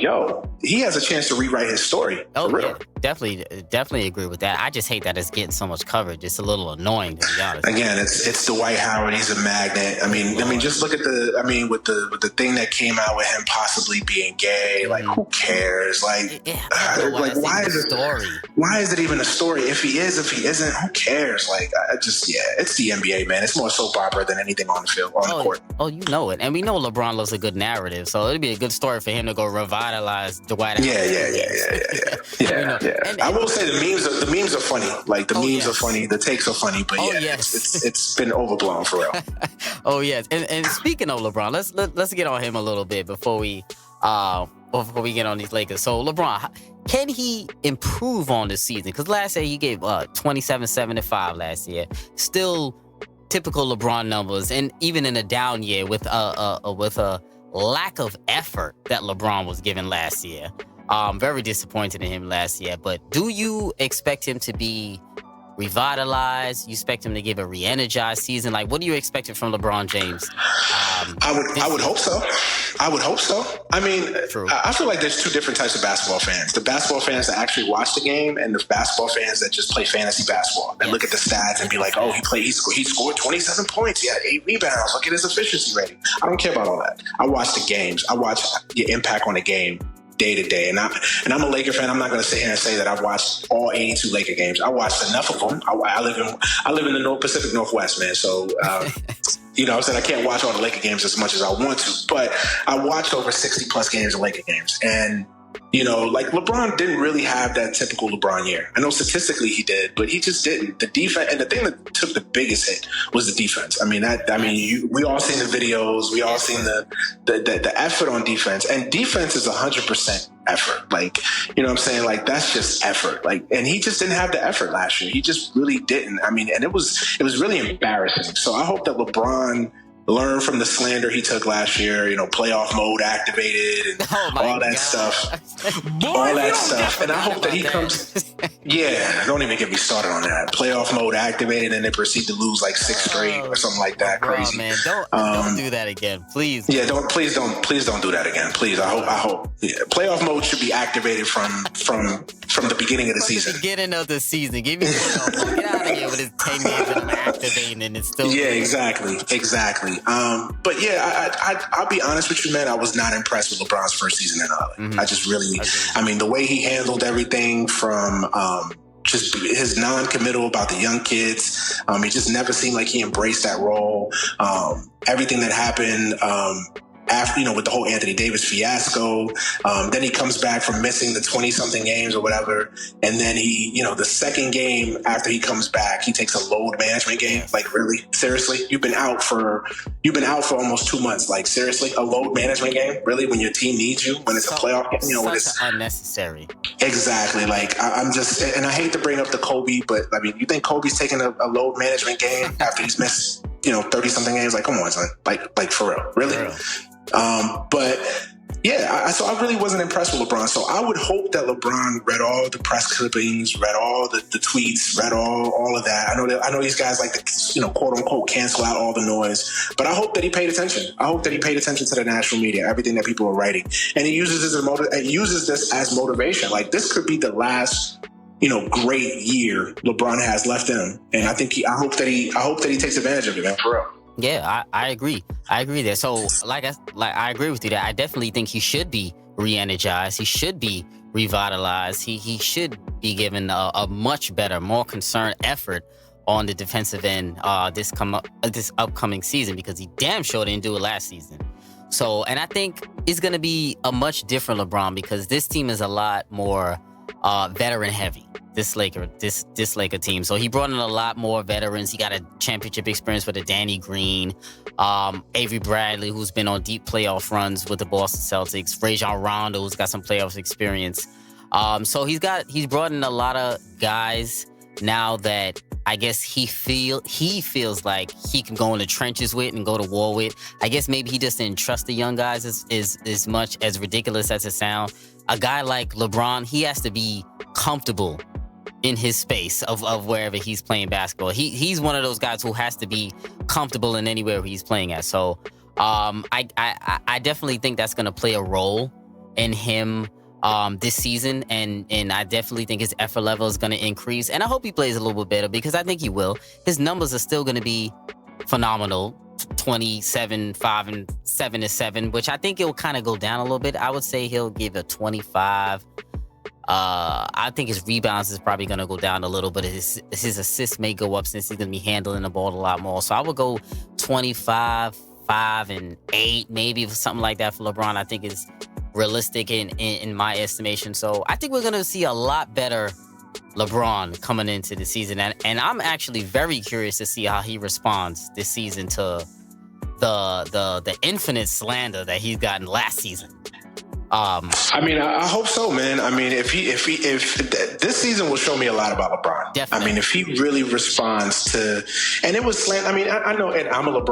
he has a chance to rewrite his story. Oh, for real. Yeah. Definitely agree with that. I just hate that it's getting so much coverage. It's a little annoying, to be honest. Again, it's Dwight Howard. He's a magnet. I mean, just look at with the thing that came out with him possibly being gay. Mm-hmm. Like, who cares? Like, why is it story? Why is it even a story? If he is, if he isn't, who cares? Like, it's the NBA, man. It's more soap opera than anything on the field, on the court. Oh, you know it. And we know LeBron loves a good narrative, so it'd be a good story for him to go revitalize Dwight Howard. Yeah. I will say the memes are funny. Like, the memes are funny. The takes are funny, but it's been overblown for real. Oh yes. And speaking of LeBron, let's get on him a little bit before we get on these Lakers. So LeBron, can he improve on this season? Because last year he gave 27, 7, and 5 last year. Still typical LeBron numbers, and even in a down year with a lack of effort that LeBron was given last year. Very disappointed in him last year. But do you expect him to be revitalized? You expect him to give a re-energized season? Like, what do you expect from LeBron James? I would hope so. I mean, I feel like there's two different types of basketball fans. The basketball fans that actually watch the game, and the basketball fans that just play fantasy basketball. That look at the stats and be like, oh, he scored 27 points. He had 8 rebounds. Look at his efficiency rating. I don't care about all that. I watch the games. I watch the impact on the game day to day. And I'm a Laker fan. I'm not going to sit here and say that I've watched all 82 Laker games. I watched enough of them. I live in the Pacific Northwest, man. So, I said I can't watch all the Laker games as much as I want to, but I watched over 60 plus games of Laker games. And Like LeBron didn't really have that typical LeBron year. I know statistically he did, but he just didn't. The defense, and the thing that took the biggest hit was the defense. We all seen the videos, we all seen the effort on defense, and defense is 100% effort. Like, you know what I'm saying? Like, that's just effort. Like, and he just didn't have the effort last year. He just really didn't. And it was really embarrassing. So I hope that LeBron learn from the slander he took last year, playoff mode activated and all that stuff. And I hope that he comes. Yeah, don't even get me started on that. Playoff mode activated and then proceed to lose like 6 straight or something like that. Crazy. Man, don't do that again, please. Yeah, please don't do that again. Please. I hope. Yeah, playoff mode should be activated from the beginning of the season. The beginning of the season. Give me playoff mode. Get out of here with his 10 games and I'm activating and it's still. Yeah, exactly. But yeah, I'll be honest with you, man. I was not impressed with LeBron's first season in LA. Mm-hmm. I just really, the way he handled everything from just his non-committal about the young kids. He just never seemed like he embraced that role. Everything that happened after, with the whole Anthony Davis fiasco. Then he comes back from missing the 20-something games or whatever. And then he, the second game after he comes back, he takes a load management game. Like, really? Seriously? You've been out for almost 2 months. Like, seriously? A load management game? Really? When your team needs you? When it's a playoff game? When it's unnecessary. Exactly. Like, I'm just, and I hate to bring up the Kobe, but you think Kobe's taking a load management game after he's missed, 30-something games? Like, come on, son. Like for real. Really? For real. But yeah, so I really wasn't impressed with LeBron. So I would hope that LeBron read all the press clippings, read all the tweets, read all of that. I know these guys like to, quote unquote, cancel out all the noise, but I hope that he paid attention. I hope that he paid attention to the national media, everything that people are writing, and he uses this as motivation. Like, this could be the last, great year LeBron has left in him, and I hope that he takes advantage of it, man, for real. Yeah, I agree. I agree there. So, I agree with you that I definitely think he should be re-energized. He should be revitalized. He should be given a much better, more concerned effort on the defensive end this upcoming season, because he damn sure didn't do it last season. So, and I think it's going to be a much different LeBron, because this team is a lot more veteran heavy. This Laker team. So he brought in a lot more veterans. He got a championship experience with a Danny Green, Avery Bradley, who's been on deep playoff runs with the Boston Celtics, Rajon Rondo, who's got some playoff experience. So he's brought in a lot of guys now that I guess he feels like he can go in the trenches with and go to war with. I guess maybe he just didn't trust the young guys as much, as ridiculous as it sounds. A guy like LeBron, he has to be comfortable in his space of wherever he's playing basketball. He's one of those guys who has to be comfortable in anywhere he's playing at. So I definitely think that's going to play a role in him this season, and I definitely think his effort level is going to increase, and I hope he plays a little bit better, because I think he will. His numbers are still going to be phenomenal. 27, 5, and 7 is 7, which I think it'll kind of go down a little bit. I would say he'll give a 25. I think his rebounds is probably going to go down a little bit. His assists may go up since he's going to be handling the ball a lot more. So I would go 25, 5, and 8, maybe something like that for LeBron. I think is realistic in my estimation. So I think we're going to see a lot better LeBron coming into the season. And I'm actually very curious to see how he responds this season to the infinite slander that he's gotten last season. I hope so, man. If this season will show me a lot about LeBron. Definitely. If he really responds to, and it was slant. I know, and I'm a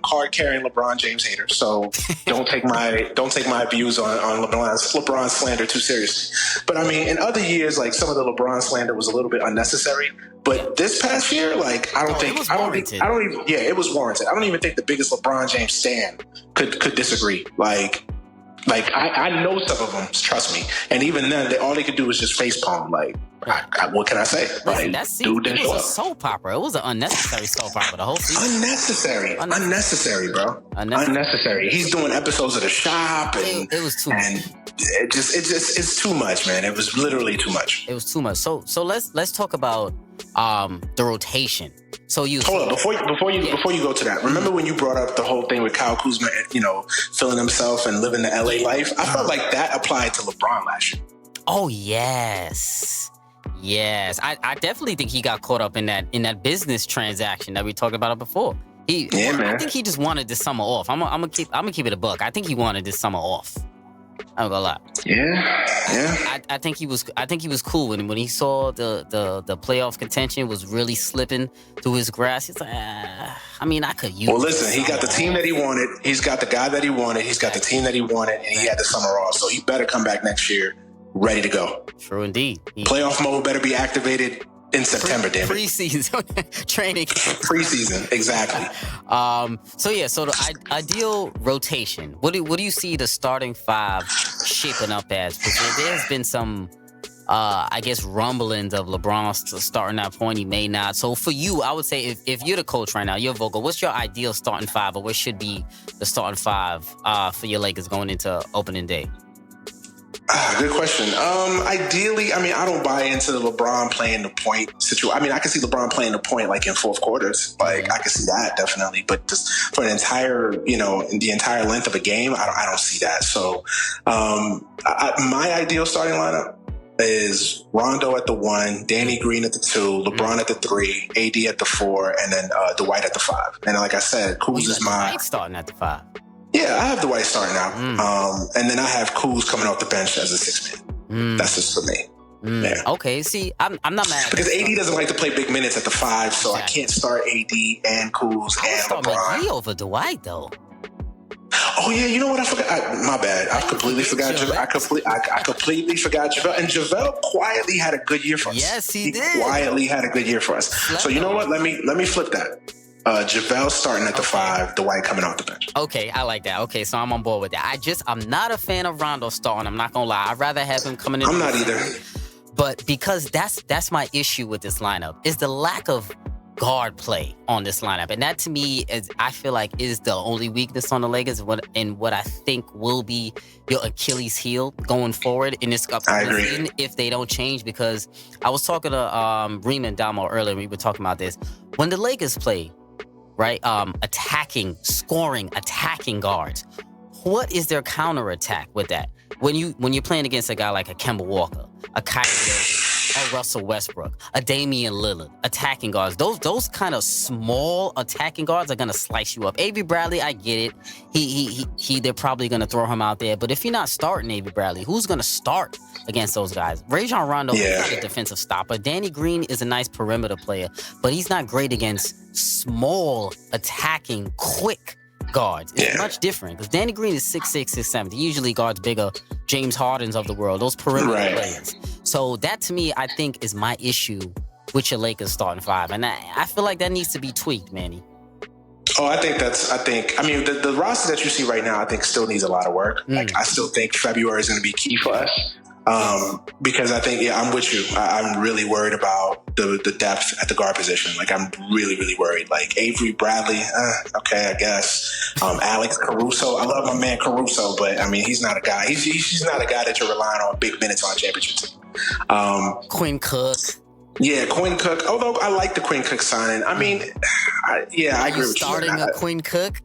card carrying LeBron James hater. So don't take my views on LeBron slander too seriously. But in other years, like, some of the LeBron slander was a little bit unnecessary. But this past year, like, it was warranted. I don't even think the biggest LeBron James stan could disagree. Like, I know some of them, trust me. And even then, all they could do was just facepalm. Like, what can I say? Listen, that season, it was a soap opera. It was an unnecessary soap opera, the whole season. Unnecessary, bro. Unnecessary. He's doing episodes of The Shop. And it was too much. And it's too much, man. It was literally too much. It was too much. So let's talk about the rotation. So you hold up before you go to that. Remember when you brought up the whole thing with Kyle Kuzma, feeling himself and living the LA life? I felt like that applied to LeBron last year. Oh yes. I definitely think he got caught up in that business transaction that we talked about before. I think he just wanted this summer off. I'm gonna keep it a buck. I think he wanted this summer off. I'm gonna lie. Yeah. I think he was cool when he saw the playoff contention was really slipping through his grasp. He's like, I could use. Well, listen, he got the team that he wanted. He's got the guy that he wanted. He's got the team that he wanted, and he had the summer off. So he better come back next year ready to go. True indeed. Playoff mode better be activated in September, damn it. Preseason training. Preseason, exactly. So the ideal rotation. What do you see the starting five shaping up as? Because there's been some, rumblings of LeBron starting that point. He may not. So for you, I would say if you're the coach right now, you're vocal. What's your ideal starting five, or what should be the starting five for your Lakers going into opening day? Good question. Ideally, I don't buy into LeBron playing the point situation. I can see LeBron playing the point like in fourth quarters. Like I can see that definitely, but just for an entire, in the entire length of a game, I don't see that. So, my ideal starting lineup is Rondo at the 1, Danny Green at the 2, LeBron at the 3, AD at the 4, and then Dwight at the 5. And like I said, Kuz is my starting at the 5. Yeah, I have Dwight starting now. And then I have Kuz coming off the bench as a 6-man. That's just for me. Yeah. Okay, see, I'm not mad. Because AD doesn't like to play big minutes at the 5, so I can't start AD and Kuz and LeBron. McGee over Dwight, though. Oh, yeah, you know what? I forgot. My bad. I completely forgot. I completely forgot JaVale. And JaVale quietly had a good year for us. Yes, he did. Quietly had a good year for us. So you know what? Let me flip that. JaVale starting at the 5, Dwight coming off the bench. Okay, I like that. Okay, so I'm on board with that. I'm not a fan of Rondo starting. I'm not gonna lie. I'd rather have him coming in. I'm not either. But because that's my issue with this lineup is the lack of guard play on this lineup, and that to me I feel like is the only weakness on the Lakers. And what I think will be your Achilles heel going forward in this upcoming season if they don't change. Because I was talking to Reem Damo earlier. We were talking about this when the Lakers play. Right? Attacking guards. What is their counterattack with that? When you're playing against a guy like a Kemba Walker, a Kyrie Irving, a Russell Westbrook, a Damian Lillard, attacking guards, those kind of small attacking guards are gonna slice you up. Avery Bradley, I get it. They're probably gonna throw him out there. But if you're not starting Avery Bradley, who's gonna start against those guys? Rajon Rondo is not a defensive stopper. Danny Green is a nice perimeter player, but he's not great against small attacking quick guards. It's much different because Danny Green is 6'6", 6'7". He usually guards bigger James Hardens of the world, those perimeter players. So that to me, I think, is my issue with your Lakers starting 5. And I feel like that needs to be tweaked, Manny. Oh, the roster that you see right now, I think still needs a lot of work. Like I still think February is going to be key for us. Because I think, I'm with you. I'm really worried about the depth at the guard position. Like, I'm really, really worried. Like, Avery Bradley, okay, I guess. Alex Caruso. I love my man Caruso, but, he's not a guy. He's not a guy that you're relying on big minutes on a championship team. Quinn Cook. Yeah, Quinn Cook. Although I like the Quinn Cook signing. I agree with you. Starting a Quinn Cook?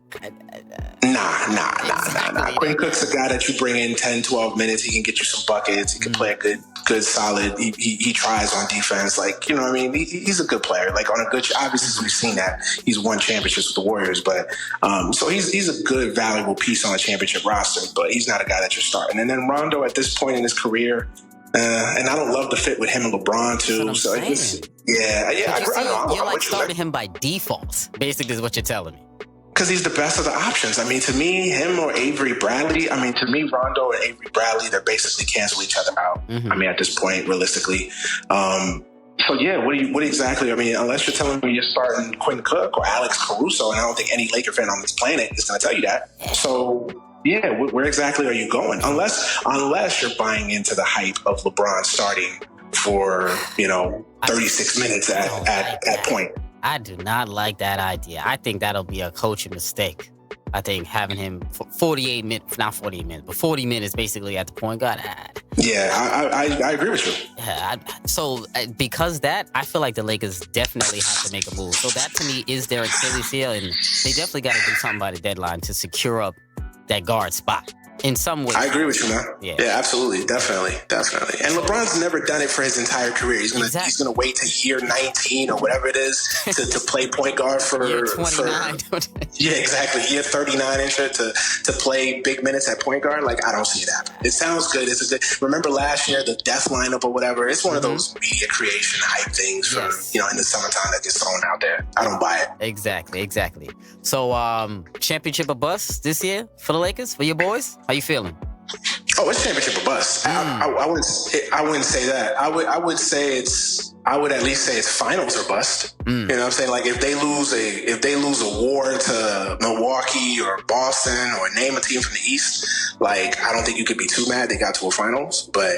Nah. Quinn Cook's a guy that you bring in 10, 12 minutes. He can get you some buckets. He can play a good, solid. He tries on defense. Like, you know what I mean? He's a good player. Like, on a good, obviously we've seen that. He's won championships with the Warriors. But, so he's a good, valuable piece on a championship roster. But he's not a guy that you're starting. And then Rondo at this point in his career, and I don't love the fit with him and LeBron too. So I agree. You're like starting him by default, basically, is what you're telling me. Because he's the best of the options. To me, him or Avery Bradley. To me, Rondo and Avery Bradley, they're basically cancel each other out. At this point, realistically. What exactly? Unless you're telling me you're starting Quinn Cook or Alex Caruso, and I don't think any Laker fan on this planet is going to tell you that. So. Yeah, where exactly are you going? Unless you're buying into the hype of LeBron starting for 36 minutes at point. I do not like that idea. I think that'll be a coaching mistake. I think having him for 48 minutes, not 48 minutes, but 40 minutes basically at the point guard. Yeah, I agree with you. Because that, I feel like the Lakers definitely have to make a move. So that to me is their Achilles heel, and they definitely got to do something by the deadline to secure up that guard spot. In some way. I agree with you, man. Yeah, absolutely. Definitely. And LeBron's never done it for his entire career. He's gonna wait to year 19 or whatever it is to play point guard for year 29. Yeah, exactly. Year 39 to play big minutes at point guard. Like, I don't see that. It sounds good. Remember last year, the death lineup or whatever? It's one of those media creation hype things from in the summertime that gets thrown out there. I don't buy it. Exactly. So championship or bust this year for the Lakers, for your boys? How you feeling? Oh, it's championship or bust. I wouldn't say that. I would at least say it's finals or bust. You know what I'm saying? Like if they lose a war to Milwaukee or Boston or name a team from the East, like I don't think you could be too mad they got to a finals. But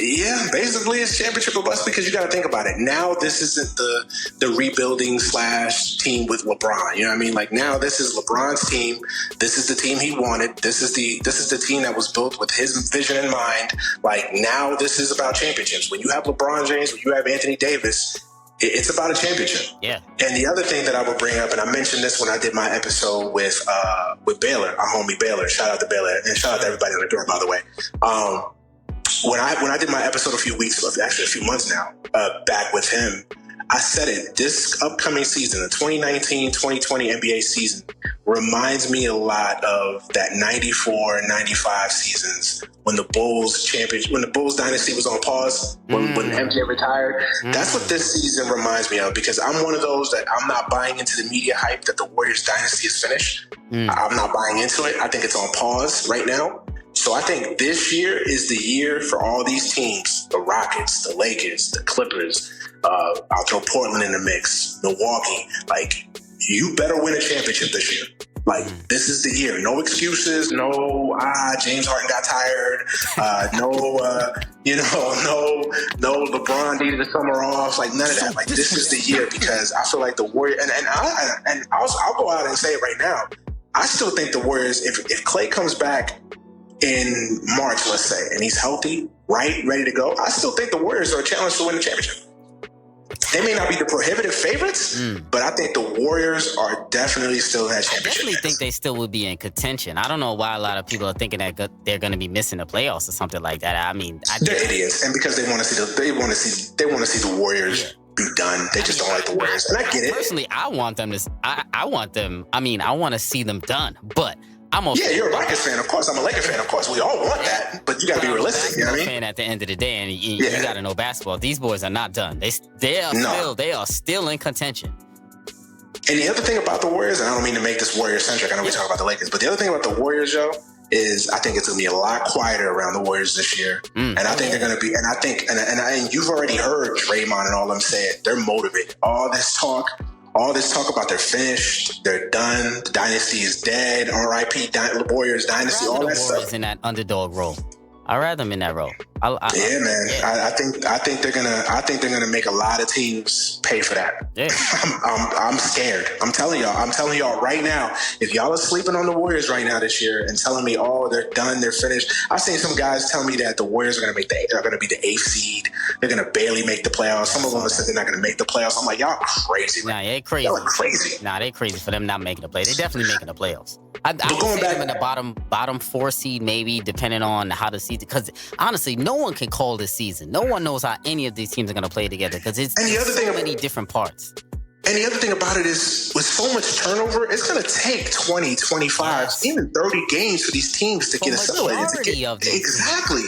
yeah, basically it's championship or bust because you got to think about it. Now this isn't the rebuilding / team with LeBron. You know what I mean? Like now this is LeBron's team. This is the team he wanted. This is the team that was built with his vision in mind. Like now this is about championships. When you have LeBron James, when you have Anthony Davis, it's about a championship. Yeah. And the other thing that I would bring up, and I mentioned this when I did my episode with Baylor, our homie Baylor. Shout out to Baylor and shout out to everybody on the door, by the way. When I did my episode a few months now, back with him, I said it, this upcoming season, the 2019-2020 NBA season, reminds me a lot of that 94-95 seasons when the Bulls dynasty was on pause, when MJ retired. That's what this season reminds me of, because I'm one of those that I'm not buying into the media hype that the Warriors dynasty is finished. I'm not buying into it. I think it's on pause right now. So I think this year is the year for all these teams, the Rockets, the Lakers, the Clippers, I'll throw Portland in the mix, Milwaukee. Like, you better win a championship this year. Like, this is the year. No excuses. No, James Harden got tired. No, LeBron needed a summer off. Like, none of that. Like, this is the year because I feel like the Warriors, and I'll go out and say it right now. I still think the Warriors, if Clay comes back in March, let's say, and he's healthy, right, ready to go, I still think the Warriors are a challenge to win the championship. They may not be the prohibitive favorites, but I think the Warriors are definitely still in that championship. I definitely think they still would be in contention. I don't know why a lot of people are thinking that they're going to be missing the playoffs or something like that. I mean, they're idiots, and because they want to see the Warriors be done. They just don't like the Warriors, and I get it. Personally, I want them to. I want to see them done, but. You're a Rockets fan, of course. I'm a Lakers fan, of course. We all want that, but you got to be realistic. You know what I mean? Fan at the end of the day, and you got to know basketball. These boys are not done. They are still in contention. And the other thing about the Warriors, and I don't mean to make this Warrior centric. I know we talk about the Lakers, but the other thing about the Warriors, Joe, is I think it's going to be a lot quieter around the Warriors this year, and I think they're going to be. And I think, and you've already heard Draymond and all them say it. They're motivated. All this talk about they're finished, they're done, the dynasty is dead, R.I.P. Warriors dynasty, all that stuff. Warriors in that underdog role. I'd rather them in that role. I think they're gonna make a lot of teams pay for that. Yeah. I'm scared. I'm telling y'all right now, if y'all are sleeping on the Warriors right now this year and telling me, oh, they're done, they're finished. I've seen some guys tell me that the Warriors are gonna be the 8th seed. They're gonna barely make the playoffs. Some of them have said they're not gonna make the playoffs. I'm like, y'all crazy. Nah, they're crazy. Y'all are crazy. Nah, they're crazy for them not making the playoffs. They're definitely making the playoffs. I would say them in the bottom 4 seed, maybe, depending on how the season. Because honestly, no one can call this season. No one knows how any of these teams are going to play together because it's so many different parts. And the other thing about it is, with so much turnover, it's going to take 20, 25, even 30 games for these teams to get assimilated. Exactly.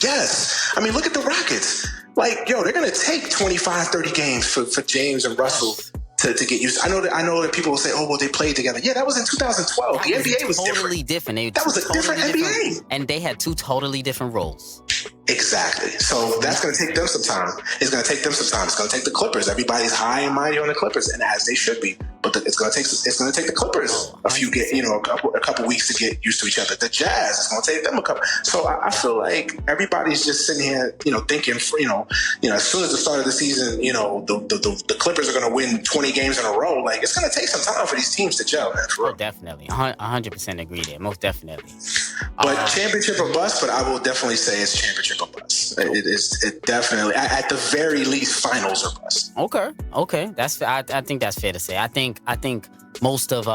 Yes. I mean, look at the Rockets. Like, they're going to take 25, 30 games for James and Russell to get used. I know that people will say, "Oh, well, they played together." Yeah, that was in 2012. The NBA was totally different. That was a different NBA, and they had 2 totally different roles. Exactly. So that's going to take them some time. It's going to take them some time. It's going to take the Clippers. Everybody's high and mighty on the Clippers, and as they should be. But it's gonna take the Clippers a couple weeks to get used to each other. The Jazz, it's gonna take them a couple. So I feel like everybody's just sitting here, thinking, as soon as the start of the season, the Clippers are gonna win 20 games in a row. Like, it's gonna take some time for these teams to gel, man. For real. Definitely, 100% agree there. Most definitely. But championship or bust. But I will definitely say it's championship or bust. It definitely, at the very least, finals or bust. Okay. I think that's fair to say. I think most of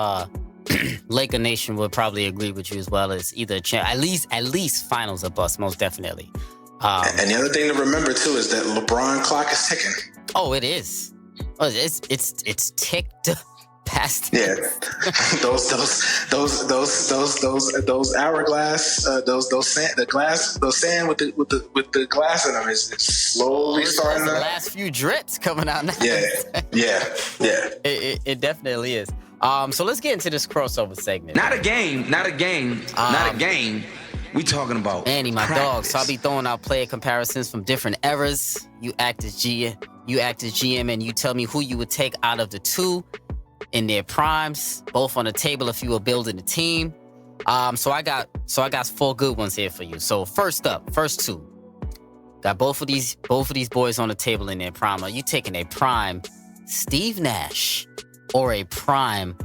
Laker Nation would probably agree with you as well. As either at least finals or bust. Most definitely. And the other thing to remember too is that LeBron clock is ticking. Oh, it is. Oh, it's ticked past. Yeah, those hourglass, those sand with the glass in them is slowly starting to. The last few drips coming out now. Yeah. It definitely is. So let's get into this crossover segment. Not a game. We talking about Manny, my practice. dog. So I'll be throwing out player comparisons from different eras. You act as GM, and you tell me who you would take out of the two in their primes, both on the table if you were building a team. So I got 4 good ones here for you. So first two. Got both of these boys on the table in their prime. Are you taking a prime Steve Nash or a prime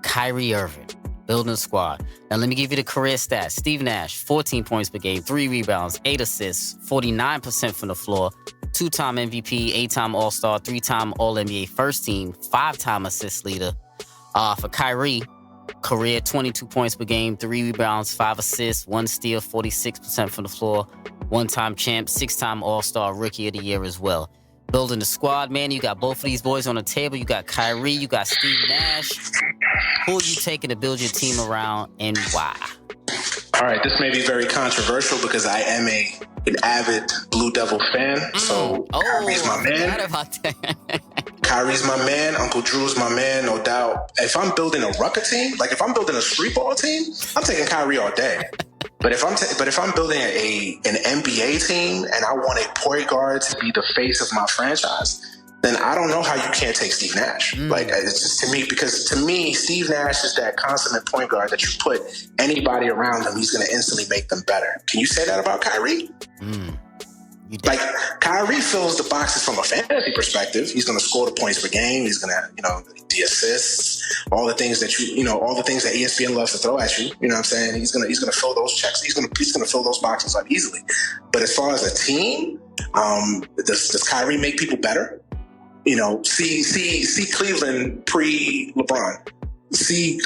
Kyrie Irving? Building a squad. Now, let me give you the career stats. Steve Nash, 14 points per game, 3 rebounds, 8 assists, 49% from the floor, 2-time MVP, 8-time All-Star, 3-time All-NBA first team, 5-time assist leader. For Kyrie, career 22 points per game, 3 rebounds, 5 assists, 1 steal, 46% from the floor, 1-time champ, 6-time All-Star, Rookie of the Year as well. Building the squad, man, you got both of these boys on the table. You got Kyrie, you got Steve Nash. Who are you taking to build your team around, and why? All right, this may be very controversial because I am an avid Blue Devil fan. So Kyrie's my man. I forgot about that. Kyrie's my man. Uncle Drew's my man, no doubt. If I'm building a Rucker team, like if I'm building a street ball team, I'm taking Kyrie all day. But if I'm building an NBA team and I want a point guard to be the face of my franchise, then I don't know how you can't take Steve Nash. Like, it's just to me, Steve Nash is that consummate point guard that you put anybody around him, he's going to instantly make them better. Can you say that about Kyrie? Like, Kyrie fills the boxes from a fantasy perspective. He's going to score the points per game. He's going to, the assists, all the things that all the things that ESPN loves to throw at you. You know what I'm saying? He's going to fill those checks. He's going to fill those boxes up easily. But as far as a team, does Kyrie make people better? See Cleveland pre-LeBron. See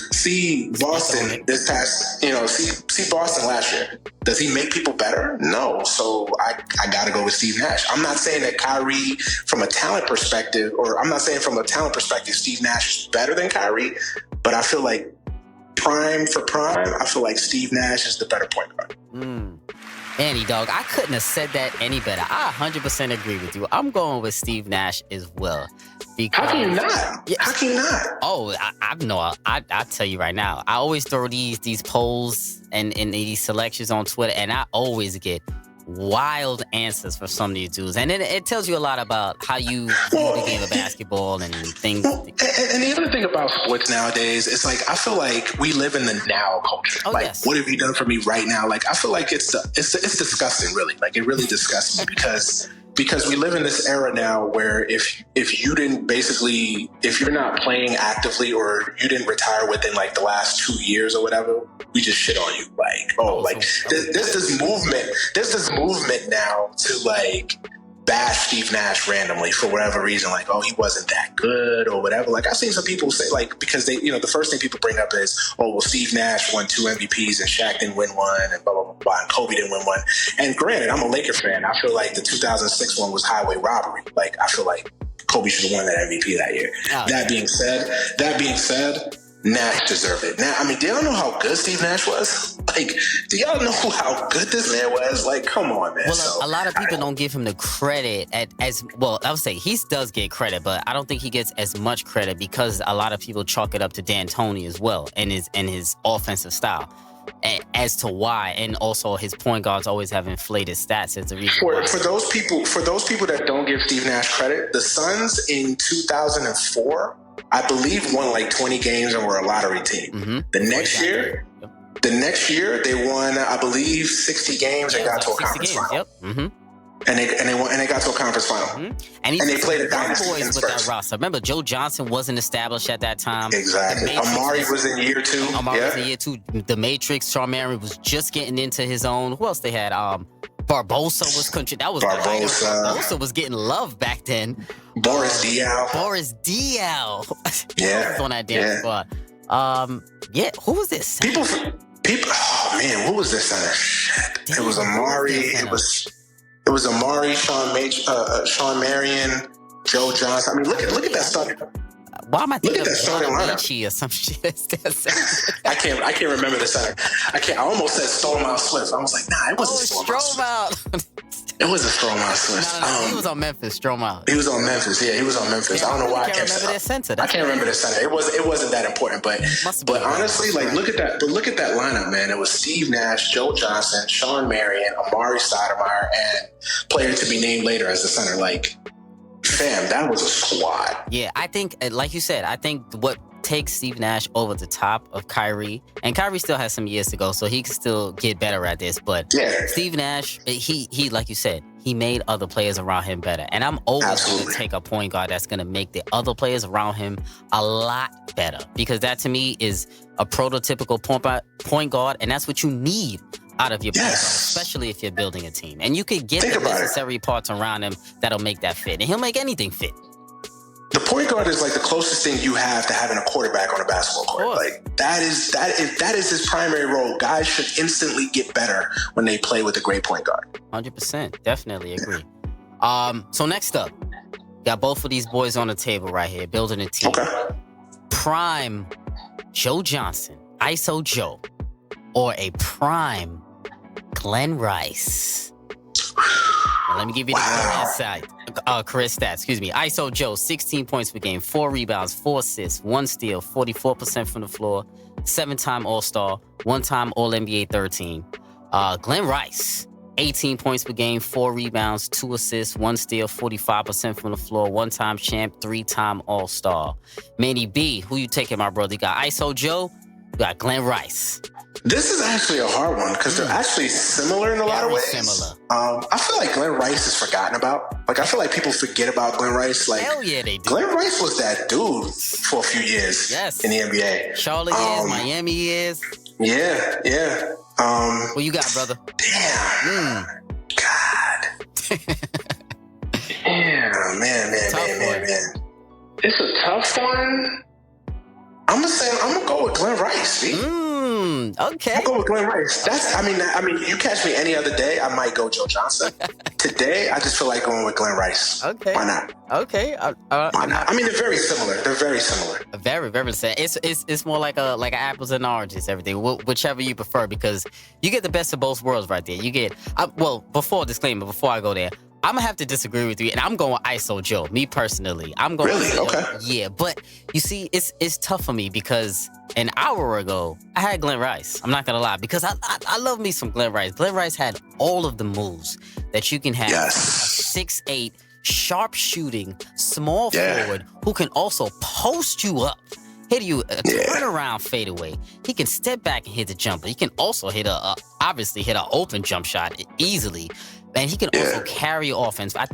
Boston this past, see Boston last year. Does he make people better? No. So I got to go with Steve Nash. I'm not saying that Kyrie from a talent perspective, Steve Nash is better than Kyrie, but I feel like prime for prime, I feel like Steve Nash is the better point guard. Andy, dog, I couldn't have said that any better. I 100% agree with you. I'm going with Steve Nash as well. How can you not? Yeah. How can you not? Oh, I know. I tell you right now. I always throw these polls and these selections on Twitter, and I always get wild answers for some of these dudes. And it tells you a lot about how you view the game of basketball and things. And the other thing about sports nowadays, it's like, I feel like we live in the now culture. What have you done for me right now? Like, I feel like it's disgusting, really. Like, it really disgusts me because we live in this era now where if you're not playing actively or you didn't retire within like the last 2 years or whatever, we just shit on you. There's this movement now to like bash Steve Nash randomly for whatever reason, like, oh, he wasn't that good or whatever. Like, I've seen some people say, like, because they, the first thing people bring up is, oh, well, Steve Nash won 2 MVPs and Shaq didn't win one and blah, blah, blah, blah, and Kobe didn't win one. And granted, I'm a Laker fan. I feel like the 2006 one was highway robbery. Like, I feel like Kobe should have won that MVP that year. Oh, that being said, Nash deserved it. Now, I mean, do y'all know how good Steve Nash was? Like, do y'all know how good this man was? Like, come on, man. Well, a lot of people don't give him the credit as well. I would say he does get credit, but I don't think he gets as much credit because a lot of people chalk it up to D'Antoni as well and his offensive style. As to why, and also his point guards always have inflated stats as a reason. For those people that don't give Steve Nash credit, the Suns in 2004. I believe, won like 20 games and were a lottery team. Mm-hmm. The next year they won, I believe, 60 games and got to a conference final. Yep. Mm-hmm. And they got to a conference final. Mm-hmm. And they played a dynasty boys in with that roster. Remember, Joe Johnson wasn't established at that time. Exactly. Amari was in year 2. Was in year 2. The Matrix, Shawn Marion was just getting into his own. Who else they had? Barbosa was country. That was Barbosa was getting love back then. Boris Diaw. Yeah. Was on that damn squad. Who was this? People. Oh man, what was this center? Shit. It was Amari. It was Amari, Shawn Marion, Joe Johnson. I mean, look at that starting. Why am I thinking look at that starting lineup? Or some shit? I can't remember the center. I almost said Stromile Swift. I was like, nah, it wasn't Stromile Swift. It wasn't Stromile Swift. No, he was on Memphis. Stromile. He was on Memphis. Yeah, he was on Memphis. I don't know why I can't remember that center. I can't remember the center. It wasn't that important, but honestly, like look at that lineup, man. It was Steve Nash, Joe Johnson, Shawn Marion, Amari Stoudemire, and player to be named later as the center. Like, fam, that was a squad. Yeah, I think, like you said, I think what takes Steve Nash over the top of Kyrie, and Kyrie still has some years to go, so he can still get better at this. But Steve Nash, he like you said, he made other players around him better. And I'm always going to take a point guard that's going to make the other players around him a lot better, because that to me is a prototypical point guard, and that's what you need out of your point guard, especially if you're building a team. And you could get the necessary parts around him that'll make that fit, and he'll make anything fit. The point guard is like the closest thing you have to having a quarterback on a basketball court. Like that is his primary role. Guys should instantly get better when they play with a great point guard. 100%, definitely agree. So next up, got both of these boys on the table right here, building a team. Okay. Prime Joe Johnson, ISO Joe, or a prime Glenn Rice. Now, let me give you the insight. Career stats, excuse me. ISO Joe, 16 points per game, 4 rebounds, 4 assists, 1 steal, 44% from the floor, 7-time All-Star, 1-time All-NBA third team. Glenn Rice, 18 points per game, 4 rebounds, 2 assists, 1 steal, 45% from the floor, 1-time champ, 3-time All-Star. Manny B, who you taking, my brother? You got ISO Joe, you got Glenn Rice. This is actually a hard one because they're actually similar in a lot of ways. Similar. I feel like Glenn Rice is forgotten about. Like, I feel like people forget about Glenn Rice. Like, hell yeah, they do. Glenn Rice was that dude for a few years in the NBA. Charlotte is, Miami is. Yeah. What you got, brother? Damn. God. Damn, man. It's a tough one. I'm gonna go with Glenn Rice, B. Okay. I'll go with Glenn Rice. I mean, you catch me any other day, I might go Joe Johnson. Today, I just feel like going with Glenn Rice. Okay. Why not? Okay. Why not? I mean, they're very similar. Very, very similar. It's more like a apples and oranges, everything, whichever you prefer, because you get the best of both worlds right there. You get, before I go there, I'm going to have to disagree with you, and I'm going with ISO Joe, me personally. I'm going Really? Okay. Yeah, but you see, it's tough for me because an hour ago, I had Glenn Rice. I'm not going to lie, because I love me some Glenn Rice. Glenn Rice had all of the moves that you can have. Yes. A 6'8", sharp shooting, small forward who can also post you up, hit you a turnaround fadeaway. He can step back and hit the jumper. He can also obviously hit an open jump shot easily. And he can also carry offense. I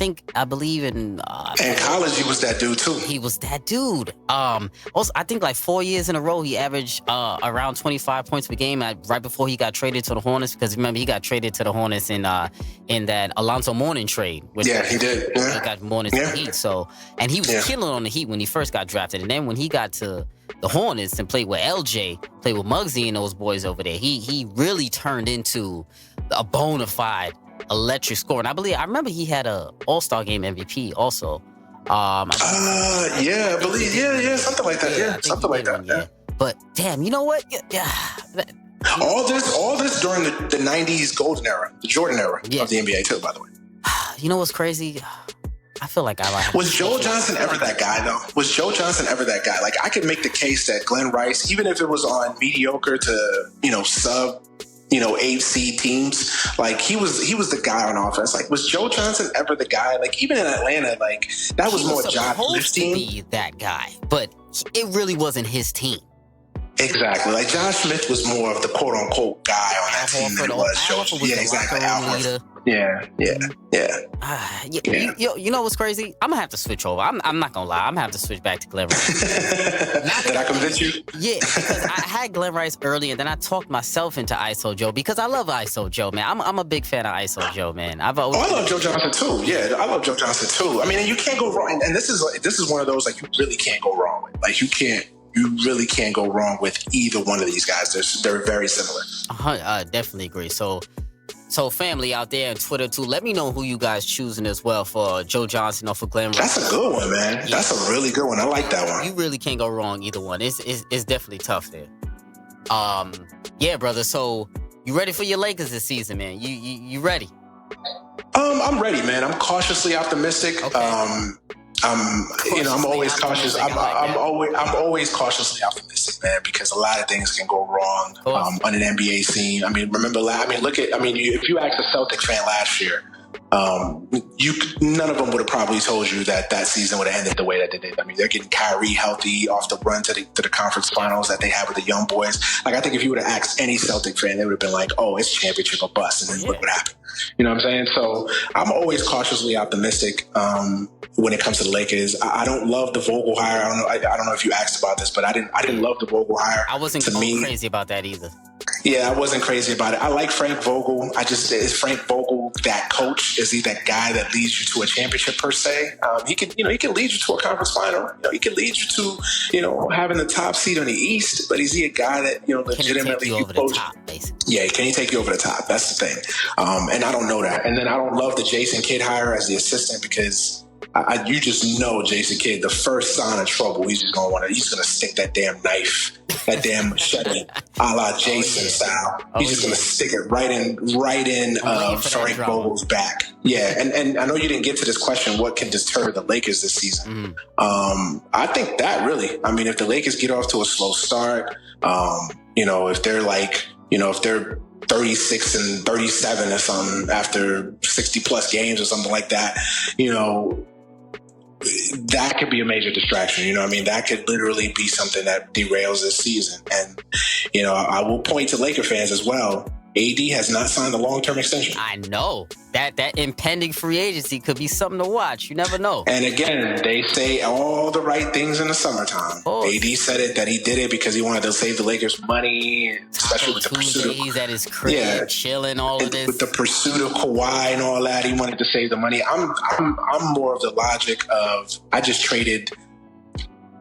believe in... in college, he was that dude, too. He was that dude. Also, I think like 4 years in a row, he averaged around 25 points per game right before he got traded to the Hornets. Because remember, he got traded to the Hornets in that Alonzo Mourning trade. He did. Yeah. He got Mourning to the Heat. So, and he was killing on the Heat when he first got drafted. And then when he got to the Hornets and played with LJ, played with Muggsy and those boys over there, he really turned into a bona fide electric score. And I remember he had a All-Star Game MVP also. I believe, something like that. Yeah, something like that. Yeah. But damn, you know what? Yeah. All this during the 90s golden era, the Jordan era of the NBA too, by the way. You know what's crazy? I feel like Was Joe Johnson ever that guy, though? Was Joe Johnson ever that guy? Like, I could make the case that Glenn Rice, even if it was on mediocre to, sub 8 seed teams. Like he was the guy on offense. Like, was Joe Johnson ever the guy? Like, even in Atlanta, like that was more Josh Smith's team. He was supposed to be that guy, but it really wasn't his team. Exactly. Like Josh Smith was more of the quote unquote guy on that team than it was Joe. Yeah, exactly. Yeah. You know what's crazy? I'm gonna have to switch over. I'm not gonna lie. I'm gonna have to switch back to Glenn Rice. Did I convince you? Yeah, because I had Glenn Rice early, and then I talked myself into ISO Joe because I love ISO Joe, man. I'm a big fan of ISO Joe, man. I love Joe Johnson too. Yeah, I love Joe Johnson too. I mean, and you can't go wrong. And this is one of those like you really can't go wrong with. Like you really can't go wrong with either one of these guys. They're very similar. I definitely agree. So family out there on Twitter too, let me know who you guys choosing as well for Joe Johnson or for Glenn Rice. That's a good one, man. Yeah. That's a really good one. I like that one. You really can't go wrong either one. It's definitely tough there. Yeah, brother. So you ready for your Lakers this season, man? You ready? I'm ready, man. I'm cautiously optimistic. Okay. I'm always cautious. I'm always cautiously optimistic, man, because a lot of things can go wrong on an NBA scene. I mean, if you asked a Celtic fan last year, none of them would have probably told you that season would have ended the way that they did. I mean, they're getting Kyrie healthy off the run to the conference finals that they have with the young boys. Like, I think if you would have asked any Celtic fan, they would have been like, "Oh, it's championship or bust," and then look what happened. You know what I'm saying? So I'm always cautiously optimistic when it comes to the Lakers. I don't love the Vogel hire. I don't know if you asked about this, but I didn't love the Vogel hire. I wasn't crazy about that either. Yeah, I wasn't crazy about it. I like Frank Vogel. Is Frank Vogel that coach? Is he that guy that leads you to a championship per se? He can lead you to a conference final. He can lead you to, having the top seed on the East. But is he a guy that, legitimately can he take you over the top, basically? Yeah, can he take you over the top? That's the thing. And I don't know that. And then I don't love the Jason Kidd hire as the assistant because you just know Jason Kidd, the first sign of trouble, he's gonna stick that damn knife, that damn machete, a la Jason style. He's just gonna stick it right in Frank Vogel's back. Yeah, and I know you didn't get to this question, what can deter the Lakers this season? I think that really, I mean, if the Lakers get off to a slow start, if they're like, if they're 36 and 37 or something after 60 plus games or something like that, that could be a major distraction. That could literally be something that derails this season. And, I will point to Laker fans as well. AD has not signed a long-term extension. I know. That impending free agency could be something to watch. You never know. And again, they say all the right things in the summertime. AD said it, that he did it because he wanted to save the Lakers money, especially with the pursuit of... He's at his crib, chilling, all of this. With the pursuit of Kawhi and all that, he wanted to save the money. I'm more of the logic of, I just traded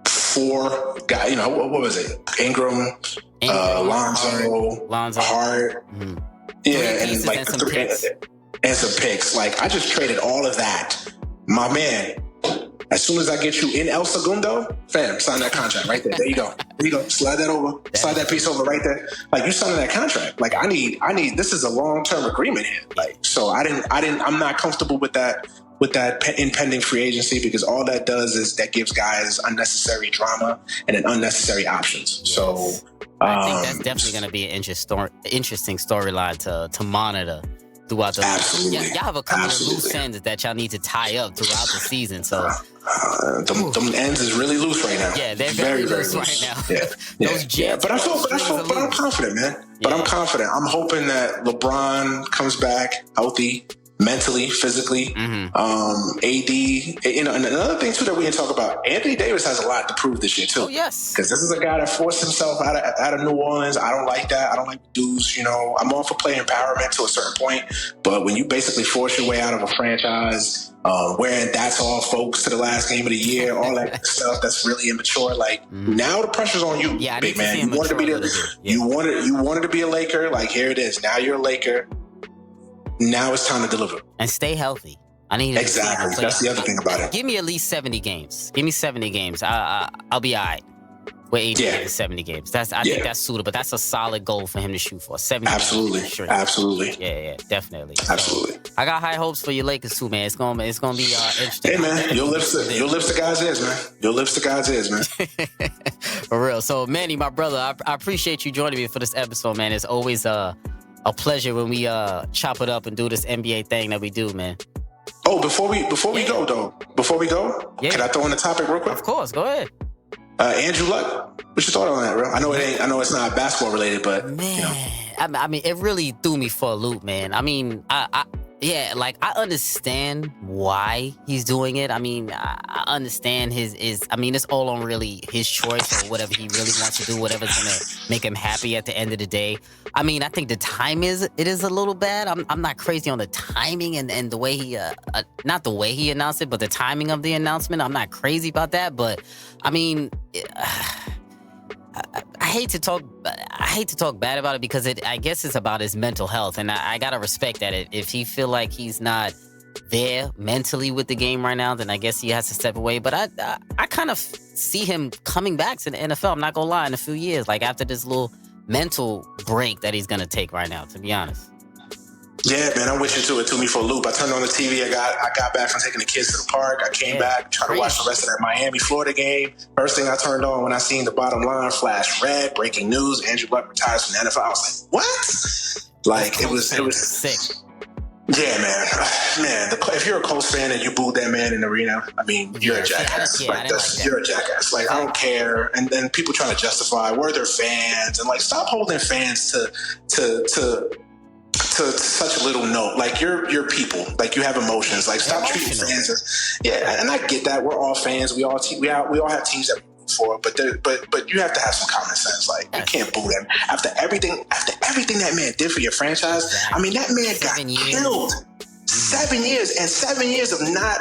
4 guys, what was it? Ingram, Lonzo, Hart. Mm-hmm. Yeah, and some picks. Like, I just traded all of that. My man, as soon as I get you in El Segundo, fam, sign that contract right there. There you go. Slide that over. Slide that piece over right there. Like, you signing that contract. Like, I need, this is a long-term agreement here. Like, so I'm not comfortable with that impending free agency, because all that does is that gives guys unnecessary drama and unnecessary options. Yes. So I think that's definitely going to be an interesting storyline to monitor throughout the absolutely. Y'all have a couple of loose ends that y'all need to tie up throughout the season. So them ends is really loose right now. Yeah, they're very loose right now. Yeah. But I'm confident, man. But I'm confident. I'm hoping that LeBron comes back healthy, mentally, physically. AD, and another thing too that we didn't talk about, Anthony Davis has a lot to prove this year too. Oh yes, because this is a guy that forced himself out of New Orleans. I don't like that. I don't like dudes. I'm all for player empowerment to a certain point, but when you basically force your way out of a franchise, wearing "that's all, folks" to the last game of the year, all that stuff that's really immature. Like, now the pressure's on you, big man. You wanted to be you wanted to be a Laker. Like, here it is. Now you're a Laker. Now it's time to deliver. And stay healthy. I need exactly. That's the other thing about it. Give me at least 70 games. Give me 70 games. I'll be all right with 80 70 games. I think that's suitable. That's a solid goal for him to shoot for. 70 Absolutely. games. Sure. Absolutely. Yeah, definitely. Absolutely. So, I got high hopes for your Lakers too, man. It's gonna be interesting. Hey, man, your lips to God's ears, man. Your lips to God's ears, man. For real. So, Manny, my brother, I appreciate you joining me for this episode, man. It's always a a pleasure when we chop it up and do this NBA thing that we do, man. Oh, before we go, can I throw in the topic real quick? Of course, go ahead. Andrew Luck, what's your thought on that, bro? I know it's not basketball related, but man, I mean, it really threw me for a loop, man. I mean, I understand why he's doing it. I mean, I understand I mean, it's all on really his choice or whatever he really wants to do, whatever's gonna make him happy at the end of the day. I mean, I think the time is a little bad. I'm not crazy on the timing and the way he not the way he announced it, but the timing of the announcement. I'm not crazy about that, but I mean, I hate to talk bad about it because I guess it's about his mental health, and I gotta respect that. If he feel like he's not there mentally with the game right now, then I guess he has to step away. But I kind of see him coming back to the NFL. I'm not gonna lie, in a few years, like after this little mental break that he's gonna take right now. To be honest. Yeah, man, I'm with you too. It threw me for a loop. I turned on the TV. I got back from taking the kids to the park. I came back, tried to watch the rest of that Miami-Florida game. First thing I turned on when I seen the bottom line flash red, breaking news, Andrew Luck retires from the NFL. I was like, what? Like, it was sick. Yeah, man. If you're a Colts fan and you booed that man in the arena, I mean, you're a jackass. You're a jackass. Like, I don't care. And then people trying to justify, we're their fans, and like, stop holding fans to such a little note. Like, you're people. Like, you have emotions. Like, stop treating fans as, and I get that. We're all fans. We all have teams that we root for, but you have to have some common sense. Like, you can't boo them after everything that man did for your franchise. Exactly. I mean, that man got killed. 7 years, and 7 years of not,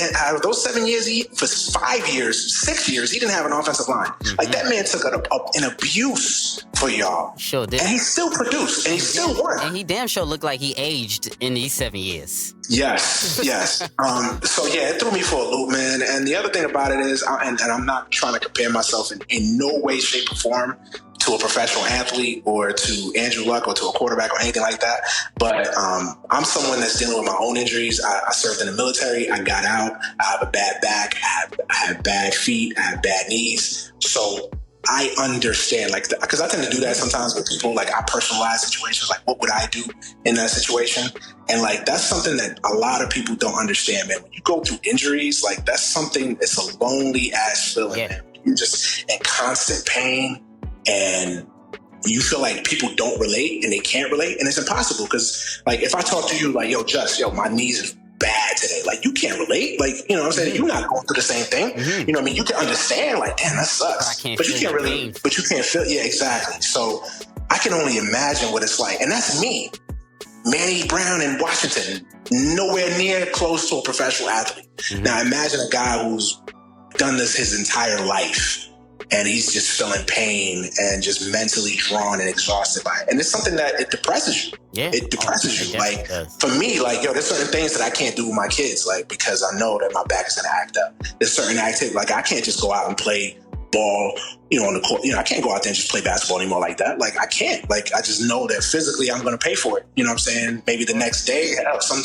and out of those 7 years, for 5 years, 6 years, he didn't have an offensive line. Mm-hmm. Like, that man took an abuse for y'all. Sure did. And he still produced, and he still won. And he damn sure looked like he aged in these 7 years. Yes. So yeah, it threw me for a loop, man. And the other thing about it is, and I'm not trying to compare myself in no way, shape, or form to a professional athlete or to Andrew Luck or to a quarterback or anything like that. But I'm someone that's dealing with my own injuries. I served in the military. I got out. I have a bad back. I have bad feet. I have bad knees. So I understand, like, because I tend to do that sometimes with people. Like, I personalize situations. Like, what would I do in that situation? And like, that's something that a lot of people don't understand, man. When you go through injuries, like, that's something, it's a lonely ass feeling, man. You're just in constant pain. And you feel like people don't relate and they can't relate, and it's impossible because, like, if I talk to you like, my knees is bad today, like, you can't relate, like, you know what I'm saying? You're not going through the same thing. Mm-hmm. You know what I mean? You can understand, like, damn, that sucks, but you can't really, but you can't feel. Yeah, exactly. So I can only imagine what it's like, and that's me, Manny Brown in Washington, nowhere near close to a professional athlete. Mm-hmm. Now imagine a guy who's done this his entire life. And he's just feeling pain and just mentally drawn and exhausted by it. And it's something that it depresses you. Yeah. It depresses you. Like, for me, like, there's certain things that I can't do with my kids, like, because I know that my back is going to act up. There's certain activities, like, I can't just go out and play ball, on the court. I can't go out there and just play basketball anymore like that. Like, I can't. Like, I just know that physically I'm going to pay for it. You know what I'm saying? Maybe the next day, some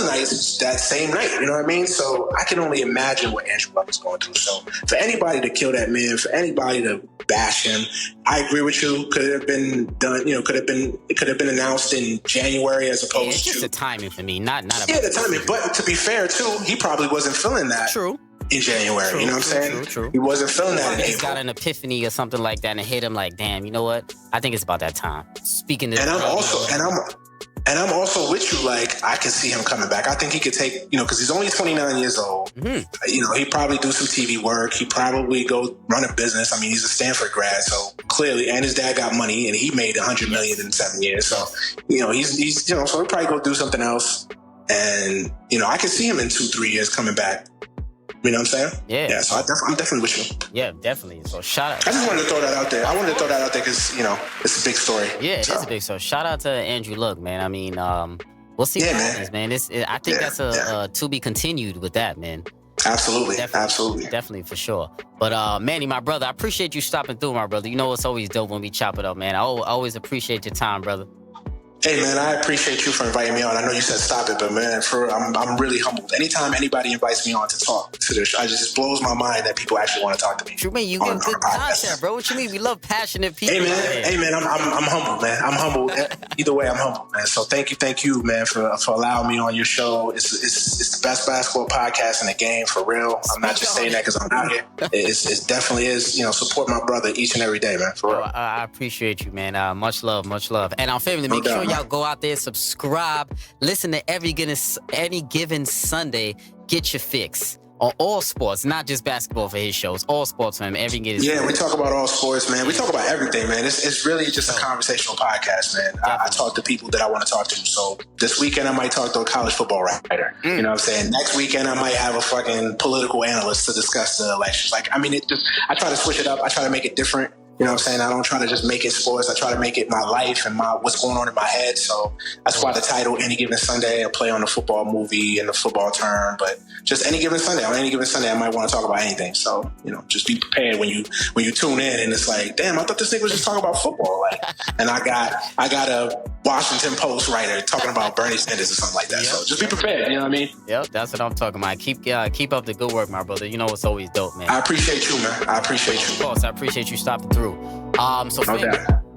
nights, that same night. You know what I mean? So I can only imagine what Andrew Luck is going through. So for anybody to kill that man, for anybody to bash him, I agree with you. Could it have been done? It could have been announced in January as opposed to. It's just the timing for me, not. The timing. But to be fair, too, he probably wasn't feeling that. True. In January, you know what I'm saying? True. He wasn't feeling that in April. He's got an epiphany or something like that and hit him like, damn, you know what? I think it's about that time. Speaking to and I'm also with you. Like, I can see him coming back. I think he could take, because he's only 29 years old. Mm-hmm. He'd probably do some TV work. He'd probably go run a business. I mean, he's a Stanford grad, so clearly, and his dad got money, and he made $100 million in 7 years. So, he's so he'll probably go do something else. And, I can see him in 2-3 years coming back. You know what I'm saying? Yeah. So I'm definitely with you. Yeah, definitely. So shout out. I just wanted to throw that out there. Because, it's a big story. Yeah, it is a big story. Shout out to Andrew Luck, man. I mean, we'll see what happens, man. I think that's a to be continued with that, man. Absolutely. Absolutely. Definitely, for sure. But, Manny, my brother, I appreciate you stopping through, my brother. It's always dope when we chop it up, man. I always appreciate your time, brother. Hey man, I appreciate you for inviting me on. I know you said stop it, but man, I'm really humbled. Anytime anybody invites me on to talk to this, it just blows my mind that people actually want to talk to me. You mean you get good content, bro? What you mean? We love passionate people. Hey man, I'm humbled, man. I'm humbled. Either way, I'm humbled, man. So thank you, man, for allowing me on your show. It's the best basketball podcast in the game, for real. I'm not just saying that because I'm out here. It definitely is. Support my brother each and every day, man. For real. I appreciate you, man. Much love. And our family, make sure y'all go out there, subscribe, listen to any given Sunday. Get your fix on all sports, not just basketball for his shows. All sports for him. Yeah, we talk about all sports, man. We talk about everything, man. It's really just a conversational podcast, man. I talk to people that I want to talk to. So this weekend I might talk to a college football writer. You know what I'm saying? Next weekend I might have a fucking political analyst to discuss the elections. I try to switch it up. I try to make it different. You know what I'm saying? I don't try to just make it sports. I try to make it my life and what's going on in my head. So that's why the title, Any Given Sunday, I play on the football movie and the football term. But just any given Sunday, I might want to talk about anything. So, just be prepared when you tune in and it's like, damn, I thought this nigga was just talking about football. And I got a Washington Post writer talking about Bernie Sanders or something like that. Yep. So just be prepared. You know what I mean? Yep, that's what I'm talking about. Keep up the good work, my brother. It's always dope, man. I appreciate you, man. I appreciate you. Of course, I appreciate you stopping through. So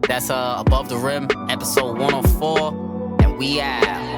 that's Above the Rim, episode 104, and we out.